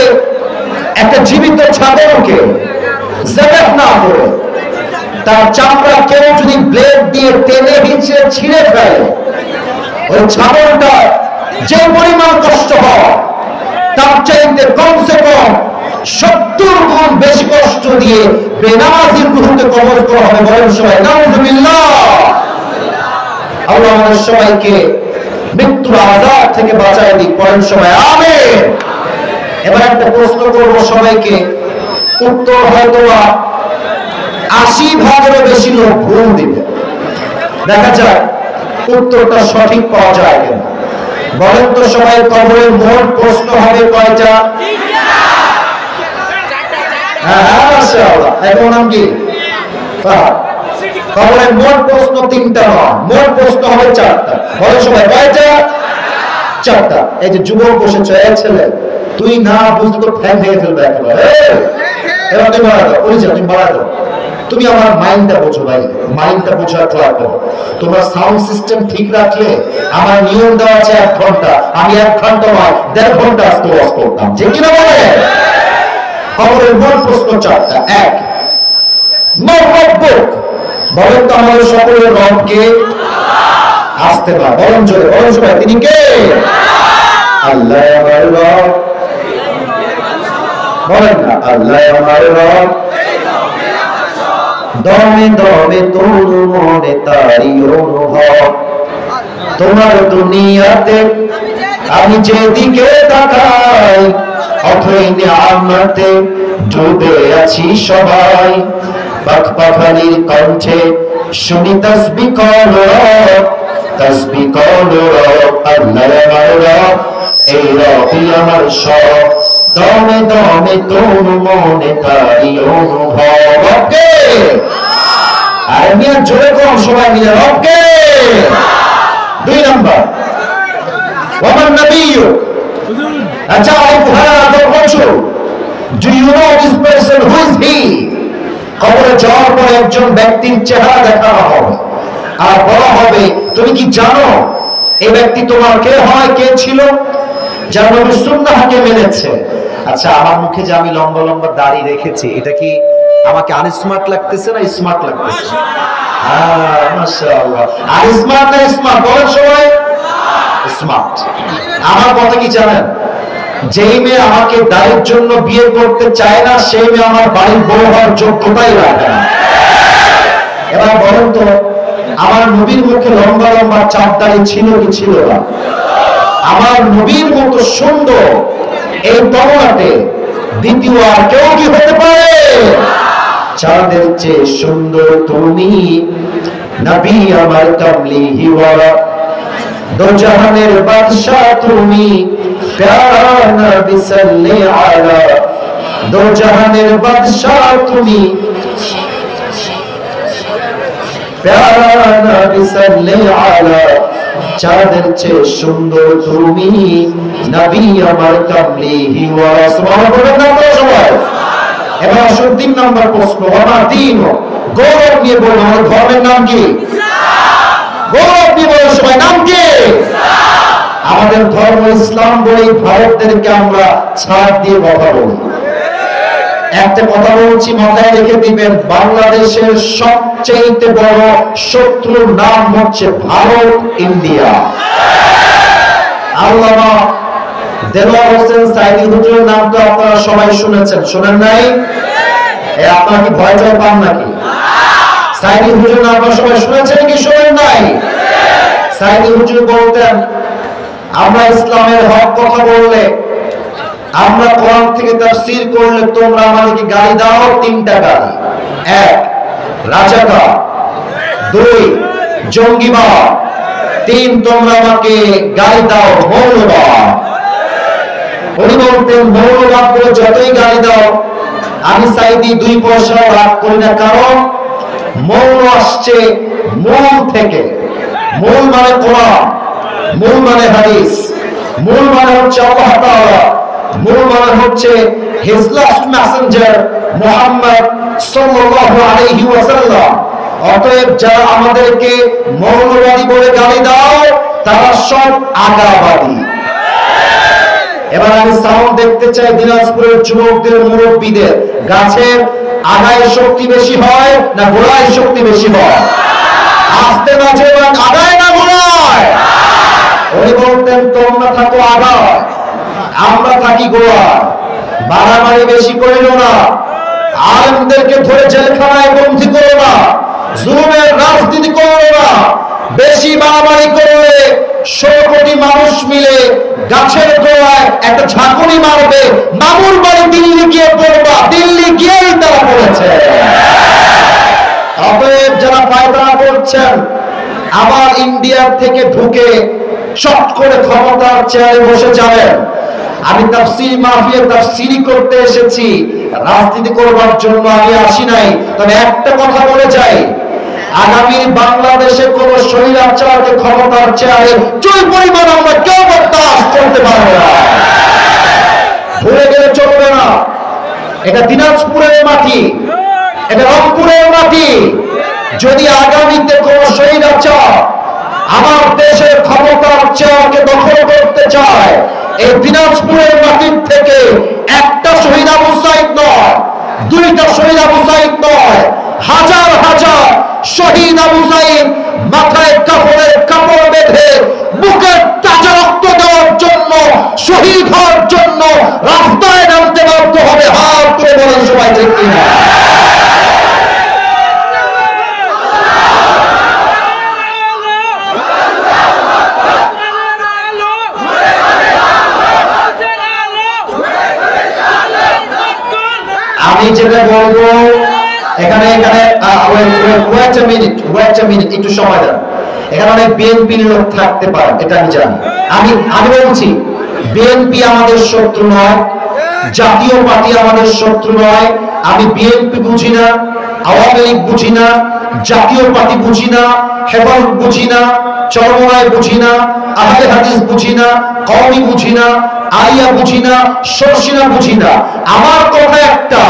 একটা জীবিত ছাগলকে জবাহ না করে তার চামড়া কেউ যদি ব্লেড দিয়ে টেনে হিঁচড়ে ছিঁড়ে ফেলে, ওই ছাগলটা যে পরিমাণ কষ্ট হয় তার চাইতে কমসে কম 70 গুণ বেশি কষ্ট দিয়ে বেনামাজির রূহকে কবজ করা হবে। বলেন সবাই নাউযুবিল্লাহ। আল্লাহ আমাদের সবাইকে মৃত্যুর আযাব থেকে বাঁচায় দিক, বলেন সবাই আমিন। এবার একটা প্রশ্ন করব সবাইকে, উত্তর হয়তো 80% বেশি লোক ভুল দিবে, দেখা যায় উত্তরটা সঠিক পাওয়া যায় কিনা। বলেন তো সবাই, কবরের মোট প্রশ্ন হবে কয়টা? হ্যাঁ মাশাআল্লাহ। এখন নাম কি? কবরের মোট প্রশ্ন 3টা নয়, মোট প্রশ্ন হবে 4টা। বলেন সবাই কয়টা? 4টা। এই যে যুবক বসেছে, এই ছেলে তুই না বুঝতে তো ফ্যান ভেঙে ফেলবে একেবারে। এবার তুমি বাড়া দাও, তুমি বাড়া দাও। তুমি আমার মাইন্ডটা বোঝো ভাই, মাইন্ডটা বোঝার ট্রাই করো। তোমরা সাউন্ড সিস্টেম ঠিক রাখলে, আমার নিয়ম দেওয়া আছে 1 ঘন্টা, আমি 1 ঘন্টা নয় 1.5 ঘন্টা আজকে ওয়াজ করতাম, যে কিনা বলে? কবরের মোট প্রশ্ন 4টা। 1, মান রব্বুক, বলেন তো আমাদের সকলের রব কে? আসতে না, বলেন জোরে, বলেন সবাই, তিনি কে? আল্লাহ আমার রব। বলেন না, আল্লাহ আমার রব। দমে দমে তোর মনে তারি অনুভব, তোমার দুনিয়াতে আমি যেদিকে তাকাই, অথই নিয়ামতে ডুবে আছি সবাই। পাখপাখালির কণ্ঠে শুনি তাসবিহ করো রব, তাসবিহ করো রব। আল্লাহ আমার রব, এই রবই আমার সব। দমে দমে তোর মনে তারি অনুভব। রবকে, আর মিয়া জোরে কোন সবাই মিলে, রবকে। 2 নাম্বার, ওয়ামান নাবিয়্যু, আচ্ছা do you know this person, who is he? কবরে যাওয়ার পর একজন ব্যক্তির চেহারা দেখানো হবে, আর বলা হবে তুমি কি জানো এই ব্যক্তি তোমার কে হয়, কে ছিল? যার নবীর সুন্নাহকে মেনেছে। আচ্ছা, আমার মুখে যে আমি লম্বা লম্বা দাড়ি রেখেছি, এটা কি আমাকে আনস্মার্ট লাগতেছে না স্মার্ট লাগতেছে? মাশাআল্লাহ। আর স্মার্ট না স্মার্ট, বলেন সবাই স্মার্ট। আমার কথা কি জানেন? যেই মেয়ে আমাকে দাড়ির জন্য বিয়ে করতে চায় না, সেই মেয়ে আমার বাড়ির বউ হওয়ার যোগ্যতাই রাখে না। এবার বলেন তো, আমার নবীর মুখে লম্বা লম্বা চাপ দাড়ি ছিল কি ছিল না? আমার নবীর মতো সুন্দর এই তরুণাতে দ্বিতীয় আর কেউ কি হতে পারে? চাঁদের চেয়ে সুন্দর তুমি, নবী আমার কামলিহি ওয়ালা, দো জাহানের বাদশা তুমি, প্যারা নবী সাল্লি আলা, দো জাহানের বাদশা তুমি, প্যারা নবী সাল্লি আলা, চাঁদের চেয়ে সুন্দর তুমি, নবী আমার কামলিহি ওয়ালা। সুবহানাল্লাহ বলেন না তো সবাই? এবার আসুন 3 নম্বর প্রশ্ন, আমার দিন গৌরব নিয়ে বলুন, আমার ধর্মের নাম কি? গৌরব নিয়ে বলুন সবাই, নাম কি? আমাদের ধর্ম ইসলাম বলে ভারতদেরকে আমরা ছাড় দিয়ে কথা বলি। একটা কথা বলছি, মাথায় রেখে দিবেন, বাংলাদেশের সবচেয়ে বড় শত্রুর নাম হচ্ছে ভারত, ইন্ডিয়া। আল্লামা দেলোয়ার হোসেন সাইদি হুজুরের নাম তো আপনারা সবাই শুনেছেন, শোনেন নাই? আপনারা কি ভয় টয় পান নাকি? সাইদি হুজুর নাম আপনারা সবাই শুনেছেন কি শোনেন নাই? সাইদি হুজুর বলতেন, আমরা ইসলামের হক কথা বললে, আমরা কোরআন থেকে তাফসীর করলে তোমরা আমাদেরকে গালি দাও 3টা গালি। 1 রাজাকার, 2 জঙ্গিবাদ, 3 তোমরা আমাকে গালি দাও মৌলবাদ। উনি বলতেন মৌলবাদ বলে যতই গালি দাও আমি সাইদি 2 পয়সা রাগ করি না, কারণ মৌল আসছে মূল থেকে। মূল মানে কোরআন, মূল মানে হাদিস, মূল মানে হচ্ছে আল্লাহ তাআলা, মূল মানে হচ্ছে হিজ লাস্ট মেসেঞ্জার মুহাম্মদ সাল্লাল্লাহু আলাইহি ওয়াসাল্লাম। অতএব যারা আমাদেরকে মৌলবাদী বলে গালি দাও তারা সব আগাবাদী। এবার আমি সাউন্ড দেখতে চাই দিনাজপুরের যুবকদের, মুরব্বীদের, গাছের আগায় শক্তি বেশি হয় না গোড়ায় শক্তি বেশি হয়? আস্তে মাঝে আগায় না গোড়ায়? উনি বলতেন তোমরা থাকো আগায়, আমরা থাকি গোড়ায়। মারামারি বেশি করিল না, আলেমদেরকে ধরে জেলখানায় বন্দী করো না, জুলুমের রাজনীতি করো না। বেশি মারামারি করলে 100 কোটি মানুষ মিলে গাছের গোড়ায় একটা ঝাঁকুনি মারবে, মামুর বাড়ি দিল্লি গিয়ে পড়বা, দিল্লি গিয়েই তারা পড়েছে। অতএব যারা পায়তারা করছেন, আবার ইন্ডিয়ার থেকে ঢুকে শট করে ক্ষমতার চেয়ারে বসে যাবেন। আমি তাফসীর মাহফিলে তাফসীরি করতে এসেছি, রাজনীতি করবার জন্য আমি আসি নাই। তবে একটা কথা বলে যাই, আগামী বাংলাদেশে কোন স্বৈরাচারকে ক্ষমতার চেয়ারে চুল পরিমাণ আমরা কেউ বরদাস্ত করতে পারবো না। ভুলে গেলে চলবে না, এটা দিনাজপুরের মাটি, এটা রংপুরের মাটি। যদি আগামীতে কোন স্বৈরাচার আমার দেশের ক্ষমতার চেয়ারকে দখল করতে চায়, এই দিনাজপুরের মাটির থেকে একটা শহীদ আবু সাঈদ নয়, 2টা শহীদ আবু সাঈদ নয়, হাজার হাজার শহীদ আবু সাঈদ মাথায় কাপড়ের কাপড় বেঁধে বুকে তাজা রক্ত দেওয়ার জন্য, শহীদ হওয়ার জন্য রাস্তায় নামতে বাধ্য হবে। হাত তুলে বলেন সবাই ঠিক কিনা? আমি যেটা বলবো এখানে একটু সময় দেন। এখানে অনেক বিএনপির লোক থাকতে পারে, এটা আমি জানি। আমি বলছি বিএনপি আমাদের শত্রু নয়, জাতীয় পার্টি আমাদের শত্রু নয়। আমি বিএনপি বুঝি না, আওয়ামী লীগ বুঝি না, জাতীয় পার্টি বুঝি না, হেফাজত বুঝি না, চরমরায় বুঝি না, আহলে হাদিস বুঝি না, কওমি বুঝি না, আলিয়া বুঝি না, শর্ষিনা বুঝি না। আমার কথা একটা,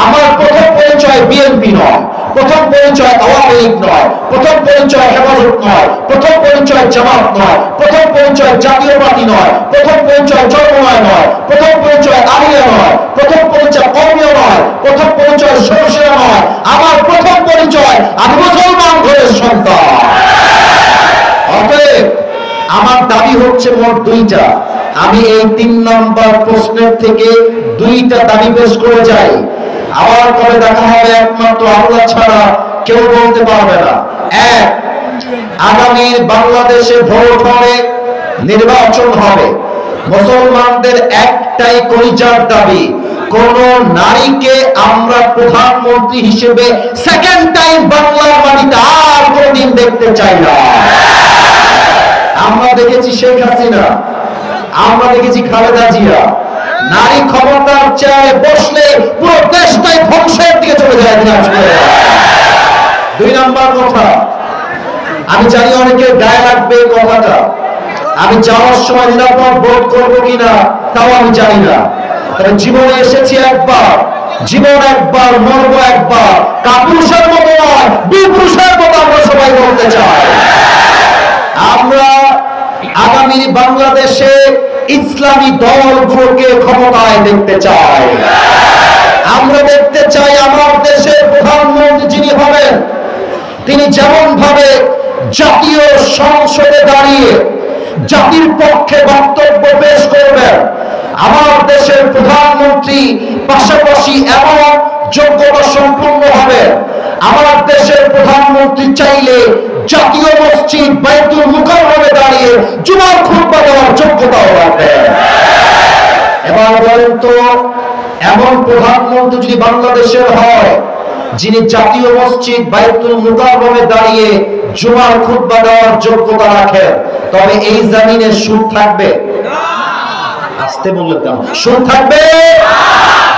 আমার প্রথম পরিচয় বিএনপি নয়, প্রথম পরিচয় আওয়ামী লীগ নয়, প্রথম পরিচয় হেফাজত নয়, প্রথম পরিচয় জামাত নয়, প্রথম পরিচয় জাতীয় পার্টি নয়, প্রথম পরিচয় চরমরায় নয়, প্রথম পরিচয় আলিয়া নয়, প্রথম পরিচয় কওমিও নয়, প্রথম পরিচয় শর্ষিনা নয়। আমার প্রথম পরিচয় আমি মুসলমান ঘরের সন্তান। অতএব আমার দাবি হচ্ছে মোট 2টা। আমি এই 3 নম্বর প্রশ্নের থেকে 2টা দাবি পেশ করে যাই। আবার পরে দেখা হবে একমাত্র আল্লাহ ছাড়া কেউ বলতে পারবে না। 1, আগামী বাংলাদেশে ভোট হবে, নির্বাচন হবে, মুসলমানদের একটাই কলিজার দাবি, কোন নারীকে আমরা প্রধানমন্ত্রী হিসেবে সেকেন্ড টাইম বাংলার মাটিতে আর কোনদিন দেখতে চাই না। আমরা দেখেছি শেখ হাসিনা, আমরা দেখেছি খালেদা জিয়া, নারী ক্ষমতার চেয়ারে বসলে পুরো দেশটাই ধ্বংসের দিকে চলে যায়। দুই নাম্বার কথা, আমি জানি অনেকের গায়ে লাগবে কথাটা, আমি যাওয়ার সময় নিরাপদ বোধ করবো কিনা তাও আমি জানি না, তবে জীবনে এসেছি একবার, জীবন একবার, মরব একবার, কাপুরুষের মতো নয় বীর পুরুষের মতো আমরা সবাই বলতে চাই। আমরা আগামী বাংলাদেশে ইসলামী দলগুলোকে ক্ষমতায় দেখতে চাই। আমরা দেখতে চাই আমার দেশের প্রধানমন্ত্রী যিনি হবেন তিনি যেমন ভাবে জাতীয় সংসদে দাঁড়িয়ে জাতির পক্ষে বক্তব্য পেশ করবেন, আমার দেশের প্রধানমন্ত্রী পাশাপাশি এমন যোগ্যতা সম্পন্ন হবে, আমার দেশের প্রধানমন্ত্রী চাইলে জাতীয় মসজিদ বাইতুল মুকাররমে দাঁড়িয়ে জুমার খুতবা দেওয়ার যোগ্যতাও রাখবে। এবার বলেন তো, এমন প্রধানমন্ত্রী যদি বাংলাদেশের হয় যিনি জাতীয় মসজিদ বাইতুল মুকাররমে দাঁড়িয়ে জুমার খুতবা দেওয়ার যোগ্যতা রাখেন, তবে এই জমিনে সুদ থাকবে? আসতে বললেন কেন? সুদ থাকবে,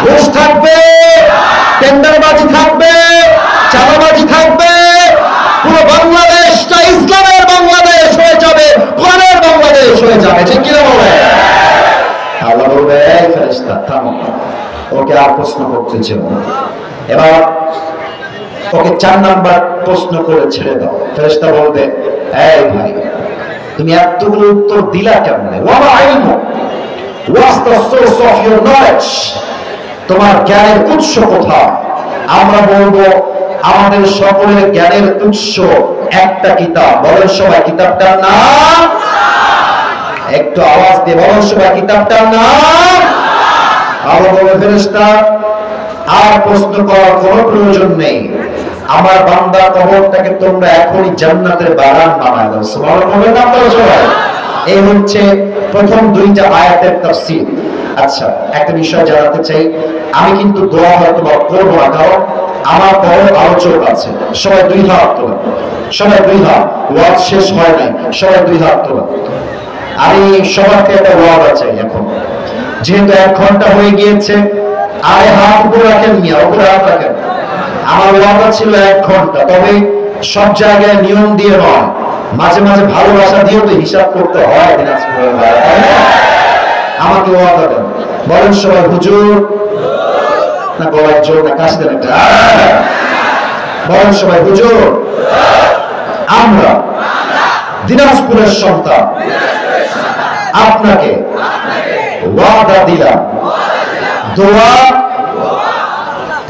ঘুষ থাকবে, টেন্ডারবাজি থাকবে, চাঁদাবাজি থাকবে, পুরো বাংলাদেশটা ইসলামের বাংলাদেশ হয়ে যাবে, কোরআনের বাংলাদেশ হয়ে যাবে, ঠিক কিনা বলে? আল্লাহ বলবে, এই ফেরেশতা থামো, ওকে আর প্রশ্ন করতে চাও না। এবার ওকে 4 নাম্বার প্রশ্ন করে ছেড়ে দাও। ফেরেশতা বলবে, এই ভাই তুমি এতগুলো উত্তর দিলা কেমনে? ওয়া ইলমু, what's the source of your knowledge? তোমার জ্ঞানের উৎস কোথায়? আমরা বলবো আমাদের সকলের জ্ঞানের উৎস একটা কিতাব। বলেন সবাই কিতাবটার নাম, একটু আওয়াজ দিয়ে বলেন সবাই কিতাবটার নাম। আল্লাহ বলে, ফেরেশতা আর প্রশ্ন করার কোনো প্রয়োজন নেই, আমার বান্দার কবরটাকে তোমরা এখনই জান্নাতের বাগান বানায় দাও। সুবহানাল্লাহ বলেন আপনারা সবাই। এই হচ্ছে প্রথম 2টা আয়াতের তাফসীর। আচ্ছা, একটা বিষয় জানাতে চাই, আমি কিন্তু দোয়া হয়তো করবো না, কারণ আমার বড় আলোচক আছে। সবাই 2 হাত তোলেন, সবাই 2 হাত, ওয়াজ শেষ হয় নাই, সবাই 2 হাত তোলেন। আমি সবাইকে একটা ওয়াজ আছে এখন, যেহেতু 1 ঘন্টা হয়ে গিয়েছে, আরে হাত উপরে রাখেন, মিয়া উপরে হাত রাখেন। আমার ওয়াদা ছিল 1 ঘন্টা, তবে সব জায়গায় নিয়ম দিয়ে নয়, মাঝে মাঝে ভালোবাসা দিয়েও তো হিসাব করতে হয়। আমাকে ওয়াদা দেন, বলেন সবাই হুজুর, না গলায় জোর না কাশি দেন একটা, বলেন সবাই হুজুর, আমরা দিনাজপুরের সন্তান আপনাকে ওয়াদা দিলাম, দোয়া,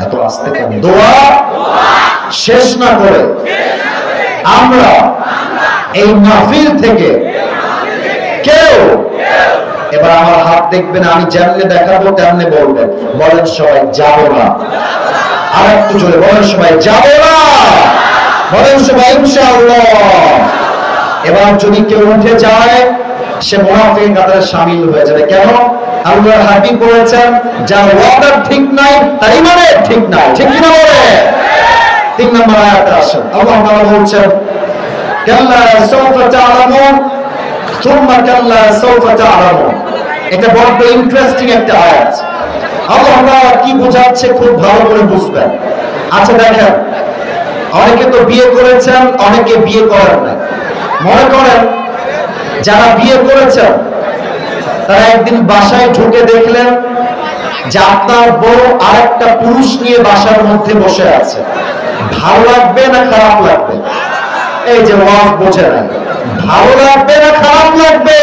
এত আস্তে কেন, দোয়া শেষ না করে আমরা এই মাহফিল থেকে কেউ, এবার আমার হাত দেখবেন, আমি যেমনে দেখাবো তেমনে বলবেন, বলেন সবাই যাব না। আর একটু জোরে বলেন সবাই যাব না, বলেন সবাই ইনশাআল্লাহ। এবার যদি কেউ উঠে যায় সে মুনাফিক কাতারে শামিল হয়ে যাবে। কেন? আল্লাহর হাবিব বলেছেন, যার ওয়াদার ঠিক নাই তার ঈমানের ঠিক নাই, ঠিক কি না বলে? 3 নম্বর আয়াতে আসেন, আল্লাহ তাআলা বলছেন, কাল্লা সাওফা তা'লামুন সুম্মা কাল্লা সাওফা তা'লামুন। এটা বড় ইন্টারেস্টিং একটা আয়াত। আল্লাহ তাআলা কি বোঝাচ্ছে খুব ভালো করে বুঝবেন। আচ্ছা দেখেন, অনেকে তো বিয়ে করেছেন, অনেকে বিয়ে করেন না। মনে করেন যারা বিয়ে করেছেন তারা একদিন বাসায় ঢুকে দেখলেন যে আপনার বউ আরেকটা পুরুষ নিয়ে বাসার মধ্যে বসে আছে। ভালো লাগবে না খারাপ লাগবে? এই যে ওয়াজ বোঝে না, ভালো লাগবে না খারাপ লাগবে?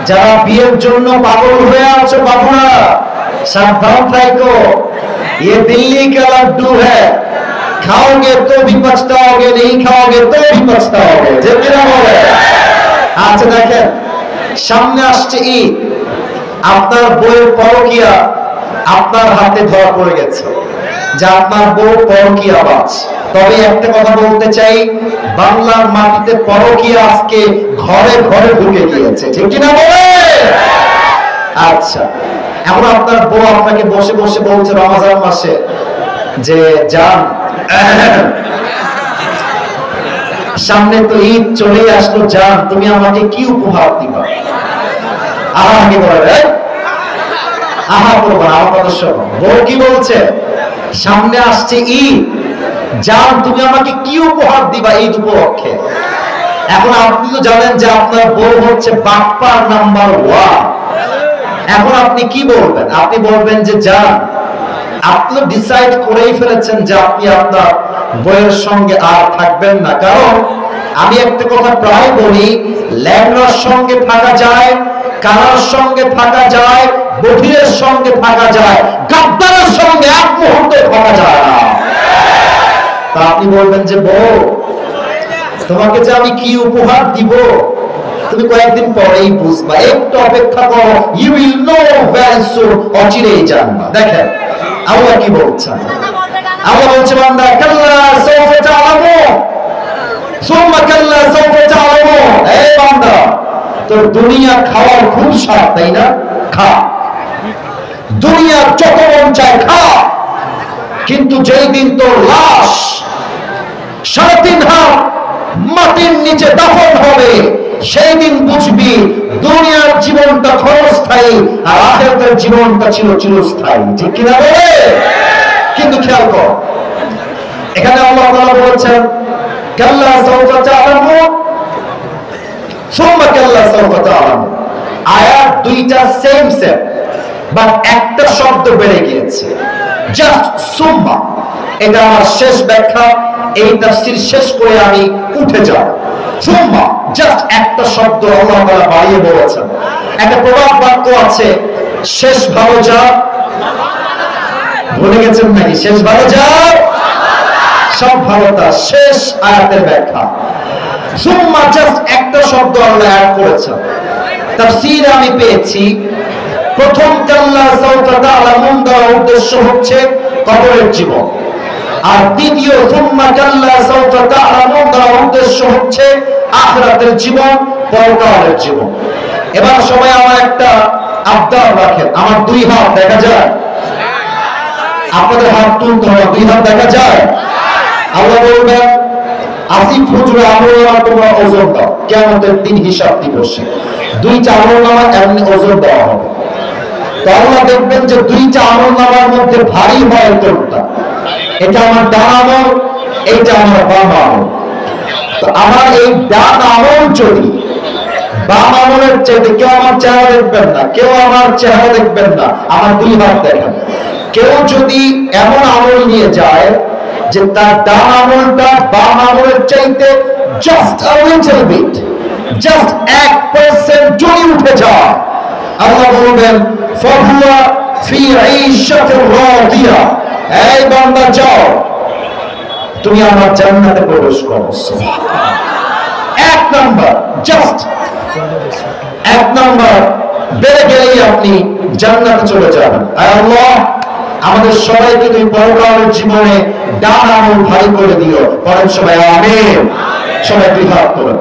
যারা বিয়ের জন্য পাগল হয়ে আছে বাবুরা, সাবধান থাকো, ये दिल्ली का लड्डू है, खाओगे तो भी पछताओगे, नहीं खाओगे तो भी पछताओगे, যে কিনা বলে। আচ্ছা দেখেন, সামনে আসছে ঈদ, আপনার বউয়ের পরকীয়া আপনার হাতে ধরা পড়ে গেছে যে আপনার বউ পরকীয়াবাজ। তবে একটা কথা বলতে চাই, বাংলার মাটিতে পরকীয়া আজকে ঘরে ঘরে ঢুকে গিয়েছে, ঠিক কিনা বলে? আচ্ছা, এখন আপনার বউ আপনাকে বসে বসে বলছে রমজান মাসে যে জান, সামনে তো ঈদ চলে আসলো, জান তুমি আমাকে কি উপহার দিবা? আহা কি বলে, আহা করবো না, আমার কথা শোনো। বউ কি বলছে? সামনে আসছে ঈদ, জান তুমি আমাকে কি উপহার দিবা ঈদ উপলক্ষে? এখন আপনি তো জানেন যে আপনার বউ হচ্ছে বাপ্পার নাম্বার 1। এখন আপনি কি বলবেন? আপনি বলবেন যে জান, আপনি ডিসাইড করেই ফেলেছেন যে আপনি আপনার বউয়ের সঙ্গে আর থাকবেন না। কারণ আমি একটা কথা প্রায় বলি, ল্যাংড়ার সঙ্গে থাকা যায়, কানার সঙ্গে থাকা যায়, বধিরের সঙ্গে থাকা যায়, গাদ্দারের সঙ্গে এক মুহূর্তে থাকা যায় না। তা আপনি বলবেন যে বউ তোমাকে যে আমি কি উপহার দিব তুমি কয়েকদিন পরেই বুঝবা, একটু অপেক্ষা করো, you will know very soon, অচিরেই জানবা। দেখেন আল্লাহ কি বলছেন, আল্লাহ বলছে বান্দা কাল্লা সাউফা তা'লামুন সুম্মা কাল্লা সাউফা তা'লামুন। এই বান্দা তোর দুনিয়া খাওয়ার খুব স্বাদ, তাই না? খা, দুনিয়ার যত মন চায় খা, কিন্তু যেই দিন তোর লাশ 3.5 হাত মাটির নিচে দাফন হবে, সেই দিন বুঝবি দুনিয়ার জীবনটা ক্ষণস্থায়ী আর আখিরাতের জীবনটা ছিল চিরস্থায়ী। ঠিক কিনা বলে? কিন্তু খেয়াল কর, এখানে আল্লাহ তাআলা বলেছেন কাল্লা সাউফা তা'লামুন সুম্মা কাল্লা সাউফা তা'লামুন। আয়াত দুইটা সেম বাট একটা শব্দ বেড়ে গিয়েছে, জাস্ট সুম্মা। এটা আমার শেষ ব্যাখ্যা, এই তাফসীর শেষ করে আমি উঠে যাব। সুম্মা জাস্ট একটা শব্দ আল্লাহ তাআলা বাড়িয়ে বলেছেন। একটা প্রবাদ বাক্য আছে, শেষ ভালো যা, ভুলে গেছেন নাকি? শেষ ভালো যা সব ভালো তা, শেষ আয়াতের ব্যাখ্যা। সুম্মা জাস্ট একটা শব্দ আল্লাহ অ্যাড করেছেন। তাফসীর আমি পেয়েছি, প্রথম কাল্লা সাউফা তা'লামুন দেওয়ার উদ্দেশ্য হচ্ছে কবরের জীবন, আর দ্বিতীয় সুম্মা কাল্লা সাউফা তা'লামুন দেওয়ার উদ্দেশ্য হচ্ছে আখিরাতের জীবন, পরকালের জীবন। এবার সবাই আমার একটা আবদার রাখেন, আমার 2 হাত দেখা যায়? আপনাদের হাত তুলতে হবে, 2 হাত দেখা যায়? আল্লাহ বলবেন আসিফ হুজুর আমলনামা তোমরা ওজন দাও, কিয়ামতের দিন হিসাব দিবসে 2টা আমলনামা এমনি ওজন দেওয়া হবে। তো আল্লাহ দেখবেন যে 2টা আমলনামার মধ্যে ভারী হয় কোনটা? এটা আমার ডান আমল, এইটা আমার বাম আমল। তো আমার এই ডান আমল যদি বাম আমলের চাইতে, কেউ আমার চেহারা দেখবেন না, কেউ আমার চেহারা দেখবেন না, আমার 2 হাত দেখেন। কেউ যদি এমন আমল নিয়ে যায় যে তার ডান আমলটা বাম আমলের চাইতে just a little bit, just 1% যদি উঠে যায়, আল্লাহ বলবেন ফাহুয়া ফি ঈশাতির রাদিয়া, এই বান্দা যাও তুমি আমার জান্নাতে প্রবেশ করো। এক নাম্বার, জাস্ট 1 নাম্বার বেড়ে গেলেই আপনি জান্নাতে চলে যাবেন। আল্লাহ আমাদের সবাইকে তুমি পরকালের জীবনে ডান আমল ভারী করে দিও। পড়েন সবাই আমিন। সবাই 2 হাত তোলেন।